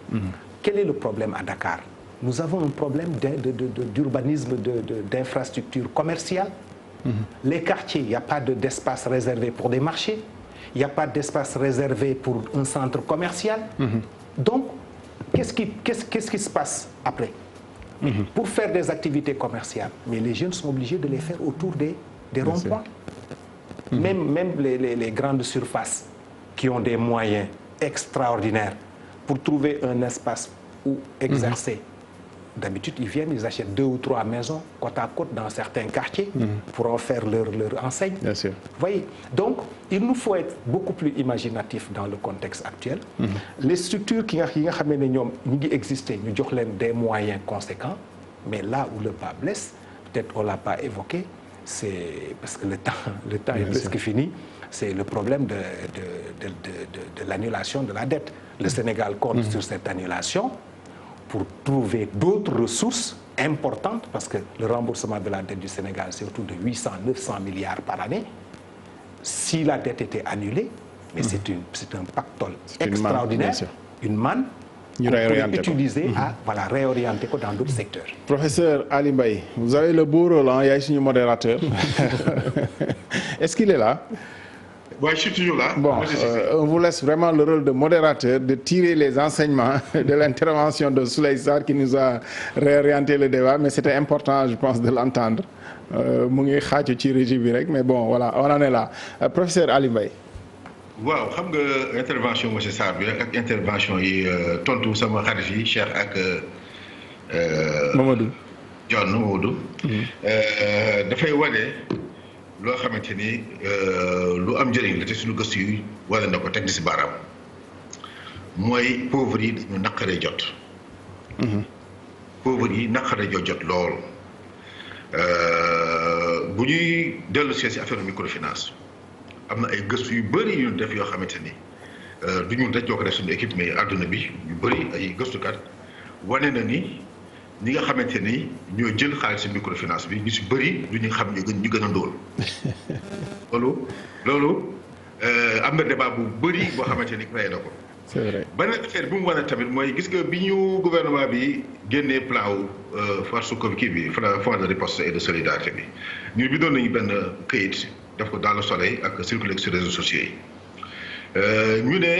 Speaker 5: Quel est le problème à Dakar? Nous avons un problème d'urbanisme, d'infrastructures commerciales. Les quartiers, il n'y a pas d'espace réservé pour des marchés, il n'y a pas d'espace réservé pour un centre commercial. Donc, qu'est-ce qui se passe après? Pour faire des activités commerciales, mais les jeunes sont obligés de les faire autour des ronds-points. Même les grandes surfaces qui ont des moyens extraordinaires pour trouver un espace où exercer. D'habitude, ils viennent, ils achètent 2 ou 3 maisons côte à côte dans certains quartiers pour en faire leur enseigne. Bien sûr. Vous voyez? Donc, il nous faut être beaucoup plus imaginatif dans le contexte actuel. Les structures qui existent, nous avons des moyens conséquents, mais là où le bas blesse, peut-être on ne l'a pas évoqué, c'est parce que le temps est presque fini, c'est le problème de l'annulation de la dette. Le Sénégal compte sur cette annulation pour trouver d'autres ressources importantes, parce que le remboursement de la dette du Sénégal, c'est autour de 800-900 milliards par année. Si la dette était annulée, mais c'est un pactole extraordinaire, une manne qu'on peut utiliser à réorienter dans d'autres secteurs.
Speaker 1: Professeur Ali Mbaye, vous avez le beau rôle, il y a ici un modérateur. Est-ce qu'il est là?
Speaker 3: Oui, je suis toujours là.
Speaker 1: Bon, on vous laisse vraiment le rôle de modérateur, de tirer les enseignements de l'intervention de Souley Sarr qui nous a réorienté le débat, mais c'était important, je pense, de l'entendre. Mais bon, voilà, on en est là. Professeur Ali Mbaye.
Speaker 3: waaw xam nga intervention monsieur Sarr bi ak intervention yi tontu sama xarit yi Cheikh ak
Speaker 1: Mamadou
Speaker 3: John Mamadou dafay wane loo xamante ni lu am njëriñ la te suñu gëstu yi wala na ko teg ci baaraam mooy pauvres yi dañu naqaree jot pauvres yi naqare joo jot lool bu ñuy dellu si affaire microfinance am na ay gëstu yu bëri yu def yoo xamante ni du ñu rek ñoo ko def suñu équipe mais àdduna bi yu bëri ay gëstukat wane na ni ñi nga xamante ni ñoo jël xaalis si microfinance bi ñu si bëri du ñu xam ñu gën a ndóol loolu am na débat bu bëri boo xamante ni créé na ko.
Speaker 1: c'est vrai
Speaker 3: beneen affaire bi mu wane tamit mooy gis nga bi ñu gouvernement bi génnee plan wu force Covid bi fonds de riposte et de solidarité bi ñu bindoon nañu benn këyit def ko dans le soleil ak circuler sur réseaux sociaux yi ñu ne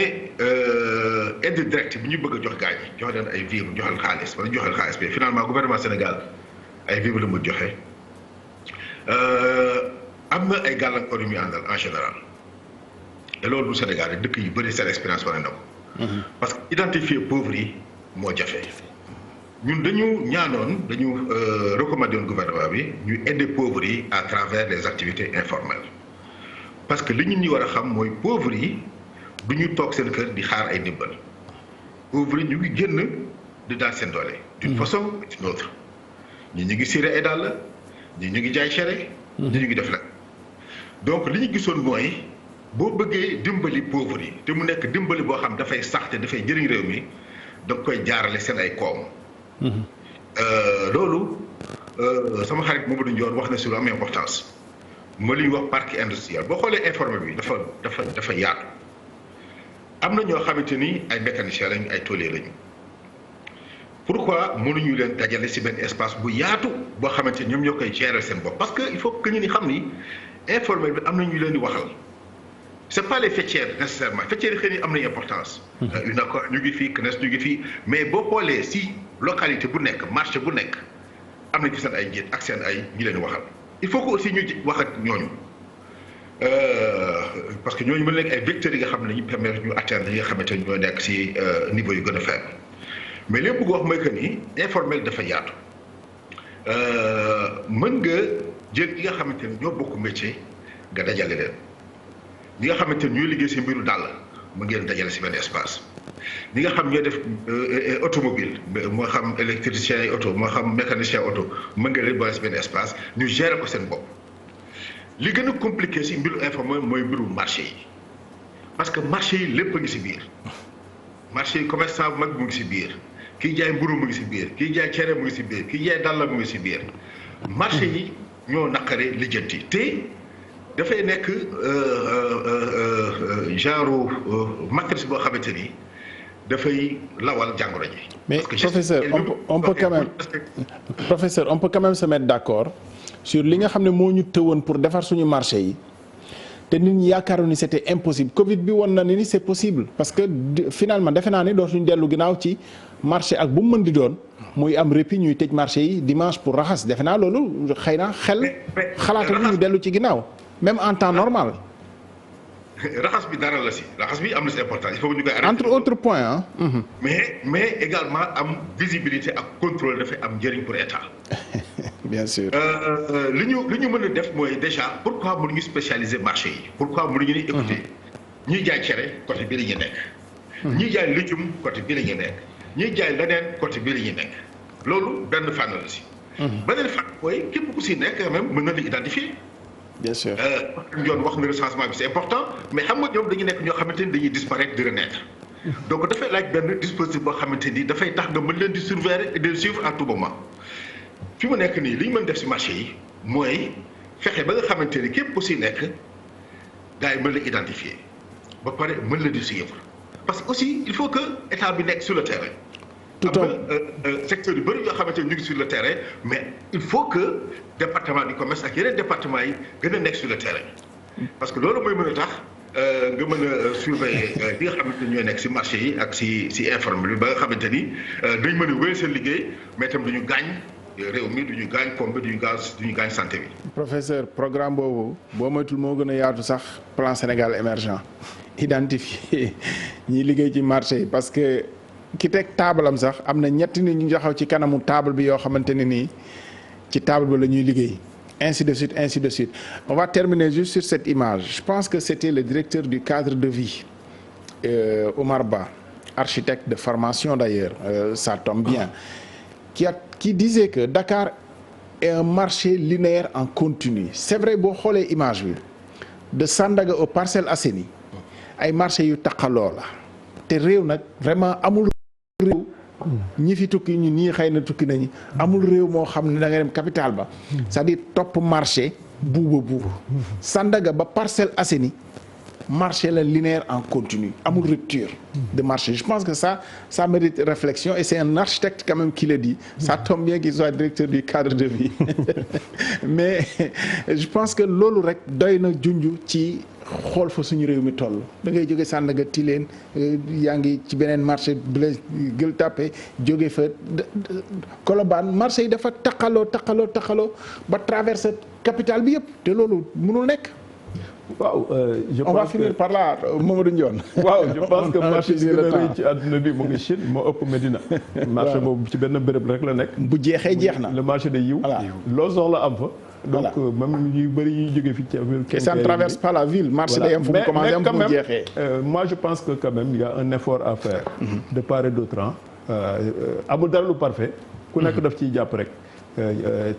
Speaker 3: aide directe bi ñu bëgg a jox gaañ yi jox leen ay vivres joxal xaalis wala joxal xaalis mais finalement gouvernement Sénégal ay vivres la mu joxe am na ay gàllankoor yu muy àndal en général te loolu du Sénégal rek dëkk yu bëri seen expérience wane na ko. parce que identifier pauvres yi moo jafe. ñun dañu recommander woon gouvernement bi ñu aider pauvres yi à travers les activités informelles parce que li ñun ñi war a xam mooy pauvres yi du ñu toog seen kër di xaar ay ndimbal pauvres yi ñu ngi génn di daal seen doole. d'une façon ou d'une autre ñi ñu ngi siré ay dàll ñi ñu ngi jaay cere. ñi ñu ngi def la donc li ñu gisoon mooy boo bëggee dimbali pauvres yi te mu nekk dimbali boo xam dafay sax te dafay jëriñ réew mi da nga koy jaarale seen ay koom. loolu sama xarit Mamadou Ndione wax na si lu am importance ma li ñuy wax parc industriel boo xoolee informel bi dafa yaatu am na ñoo xamante ni ay mécaniciens lañu ay tôliers lañu pourquoi mënuñu leen dajale si benn espace bu yaatu boo xamante ni ñoom ñoo koy gérer seen bopp parce que il faut que ñu ni xam ni informel bi am na ñu leen di waxal c'est pas les faîtières nécessairement faîtières yi xëy na am nañu importance. UNACOIS ñu ngi fii CNES ñu ngi fii mais boo xoolee si localité bu nekk marché bu nekk am na ci seen ay njiit ak seen ay ñi leen waxal il faut que aussi ñu wax ak ñooñu parce que ñooñu mën nekk ay vecteurs yi nga xam ne ñu permettre ñu atteindre yi nga xamante ne ñoo nekk si niveau yu gën a faible mais lépp bëgg wax mooy que ni informel dafa yaatu mën nga jël yi nga xamante ne ñoo bokk métier nga dajale leen ñi nga xamante ne ñooy liggéey si mbiru dàll mën ngeen dajale si benn espace ñi nga xam ñoo def automobile moo xam électricien yi auto moo xam mécanicien auto mën nga leen boole si benn espace ñu gérer ko seen bopp li gën a compliqué si mbiru informel mooy mbiru marché yi parce que marché yi lépp a ngi si biir marché yi commerçant bu mag mu ngi si biir kii jaay mburu mu ngi si biir kii jaay cere mu ngi si biir kii jaay dàll mu ngi si biir marché yi ñoo naqare lijjanti te dafay nekk genre matrice boo xamante ni dafay lawal jàngoro ji.
Speaker 1: mais professeur on peut quand même professeur on peut quand même se mettre d'accord sur li nga xam ne moo ñu tëwoon pour defar suñu marché yi te nit ñi yaakaaroon ni c'était impossible Covid bi woon na ni c'est possible parce que finalement defe naa ni dootuñu dellu ginnaaw ci marché ak bu mu mën di doon muy am répit ñuy tëj marché yi dimanche pour raxas defe naa loolu xëy na xalaatuñu ñu dellu ci ginnaaw. même en temps normal.
Speaker 3: raxas bi dara la si raxas bi am na si importance il faut que ñu koy arrêter.
Speaker 1: entre autres points
Speaker 3: mais également am visibilité ak contrôle dafay am njëriñ pour état.
Speaker 1: bien sûr.
Speaker 3: li ñu mën a def mooy déjà pourquoi mënuñu spécialiser marché yi pourquoi mënuñu ni écouter ñiy jaay cere côté bii la ñu nekk. ñiy jaay légume côté bii la ñu nekk. ñiy jaay leneen côté bii la ñu nekk loolu benn fànn la si. beneen fànn mooy képp ku si nekk quand même mën na la identifier.
Speaker 1: bien sûr
Speaker 3: Ndione wax na recensement bi c'est important mais xam nga ñoom dañu nekk ñoo xamante ni dañuy disparaître di renaître donc dafay laaj benn dispositif boo xamante ni dafay tax nga mën leen di surveiller et de le suivre à tout moment fi mu nekk nii li ñu mën def ci marché yi mooy fexe ba nga xamante ni képp ku si nekk gars yi mën la identifier ba pare mën la di suivre parce que aussi il faut que état bi nekk sur le terrain. am na secteur yu bëri yoo xamante ni ñu ngi sur le terrain mais il faut que département du commerce ak yeneen département yi gën a nekk sur le terrain parce que loolu mooy mën a tax nga mën a surveiller li nga xamante ni ñooy nekk si marché yi ak si informel bi ba nga xamante ni dañ mën a wéyal seen liggéey mais itam duñu gaañ réew mi duñu gaañ koom bi duñu gaañ santé bi.
Speaker 1: professeur programme boobu boo moytul moo gën a yaatu sax plan Sénégal émergent identifier ñiy liggéey ci marché yi parce que. ki teg taabalam sax am na ñetti nit ñu taxaw ci kanamu table bi yoo xamante ne nii ci table ba la ñuy liggéey ainsi de suite ainsi de suite on va terminer juste sur cette image je pense que c'était le directeur du cadre de vie Omar Ba architecte de formation d'ailleurs ça tombe bien qui disait que Dakar est un marché linéaire en continu c'est vrai boo xoolee image bi de Sandaga aux Parcelles Assainies ay marché yu taqaloo la te réew nag vraiment amul réew ñi fi tukki ñu nii xëy na tukki nañu amul réew moo xam ne da nga dem capitale ba c'est-à-dire topp marché buuba Sandaga ba Parcelles Assainies marché la linéaire en continu amul rupture de marché je pense que ça mérite réflexion et c'est un architecte quand même qui le dit ça tombe bien qu'il soit directeur du cadre de vie mais je pense que loolu rek doy na junj ci xool fa suñu réew mi toll da ngay jóge Sandaga Tilène yaa ngi ci beneen marché Blaise Gueule Tapée jóge fa Colobane marché yi dafa taqaloo ba traversé capitale bi yëpp te loolu mënul nekk.
Speaker 2: waaw je pense
Speaker 1: on va finir par là Mamadou Ndione.
Speaker 2: waaw je pense que marché bi gën a rëy ci àdduna bi mu ngi Chine moo ëpp Médina. marché boobu ci benn béréb rek la nekk.
Speaker 1: bu jeexee jeex na
Speaker 2: le marché de yiw. loo soxla am fa. donc même yu bëri yu jógee fii ci ville.
Speaker 1: et ça ne traverse pas la ville marché day am fu mu commencé am fu mu jeexee.
Speaker 2: moi je pense que quand même il y a un effort à faire. de part et d'autre amul dara lu parfait. ku nekk daf ciy jàpp rek.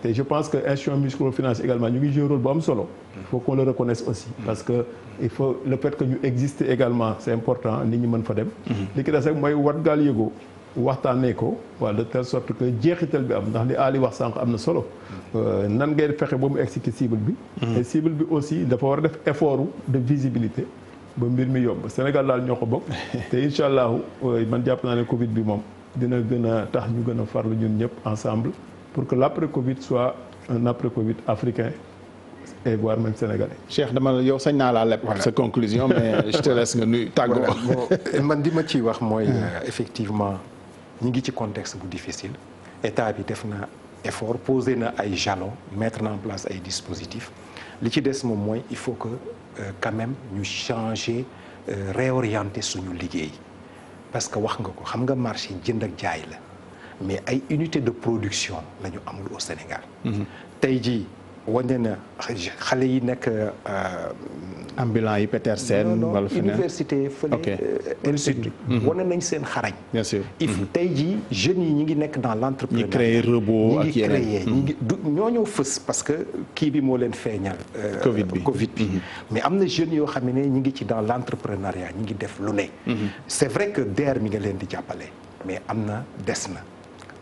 Speaker 2: te je pense que institution microfinance également ñu ngi jouer rôle bu am solo. il faut qu'on le reconnaisse aussi. parce que il faut le fait que ñu exister également c'est important nit ñi mën fa dem. li ki des rek mooy wat gaal yëgoo waxtaanee ko de telle sorte que jeexital bi am ndax li Ali wax sànq am na solo. nan ngay fexe ba mu egg ci cible bi. et cible bi aussi dafa war a def effort de visibilité ba mbir mi yomb Sénégal daal ñoo ko bokk. te incha allahu man jàpp naa ne Covid bi moom dina gën a tax ñu gën a farlu ñun ñëpp ensemble. pour que l'après-Covid soit un après-Covid africain et voire même sénégalais.
Speaker 1: Cheikh dama yow sañ naa laa leb sa conclusion mais je te laisse nga nuyu tàggoo.
Speaker 5: man di ma ciy wax mooy effectivement ñi ngi ci contexte bu difficile état bi def na effort posé na ay jalons mettre en place ay dispositifs li ci des moom mooy il faut que quand même ñu changer réorienter suñu liggéey parce que wax nga ko xam nga marché jënd ak jaay la. mais ay unité de production la ñu amul au Sénégal. tey jii wane na xale yi nekk.
Speaker 1: ambulant yi Petersen. wala feneen
Speaker 5: université fële. institut wane nañ seen xarañ.
Speaker 1: bien sûr
Speaker 5: il faut tey jii jeunes yi ñi ngi nekk dans l'entrepreneuriat.
Speaker 1: ñi créé robot ak yeneen
Speaker 5: ñi ngi ñoo ñëw fës parce que kii bi moo leen feeñal. Covid bi mais am na jeunes yoo xam ne ñi ngi ci dans l'entrepreneuriat ñi ngi def lu ne. c'est vrai que DER mi nga leen di jàppale mais am na des na.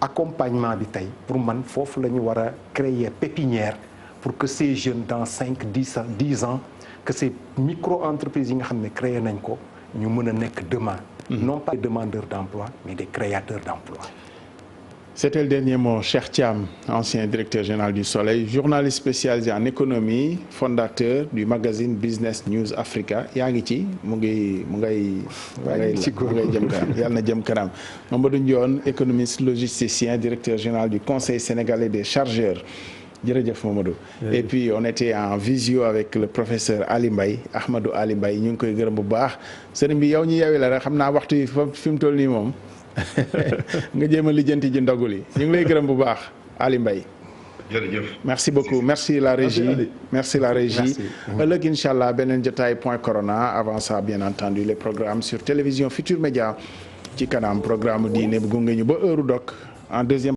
Speaker 5: accompagnement bi tey pour man foofu la ñu war a créer pépinière pour que ces jeunes dans 5-10 ans que ces micro-entreprises yi nga xam ne créé nañ ko ñu mën a nekk demain non pas des demandeurs d'emploi mais des créateurs d'emploi.
Speaker 1: C'était le dernier mot. Cheikh Thiam, ancien directeur général du Soleil, journaliste spécialisé en économie, fondateur du magazine Business News Africa. yaa ngi ci mu ngay jëm kanam yàlla na jëm kanam. Mamadou Ndione, économiste logisticien, directeur général du Conseil sénégalais des chargeurs. jërëjëf Mamadou. Et puis on était en visio avec le professeur Ali Mbaye Ahmadou Ali Mbaye ñu ngi koy gërëm bu baax sëriñ bi yow ñu yewi la rek xam naa waxtu yi fi mu toll nii moom. nga jéem a lijjanti ji ndogul yi ñu ngi lay gërëm bu baax Ali Mbaye.
Speaker 3: jërëjëf
Speaker 1: merci beaucoup merci la régie merci la régie. ëllëg incha allah beneen jotaay point corona avant ça bien entendu les programmes sur télévision Futur Média ci kanam programme diine bu gunge ñu ba heure dog en deuxième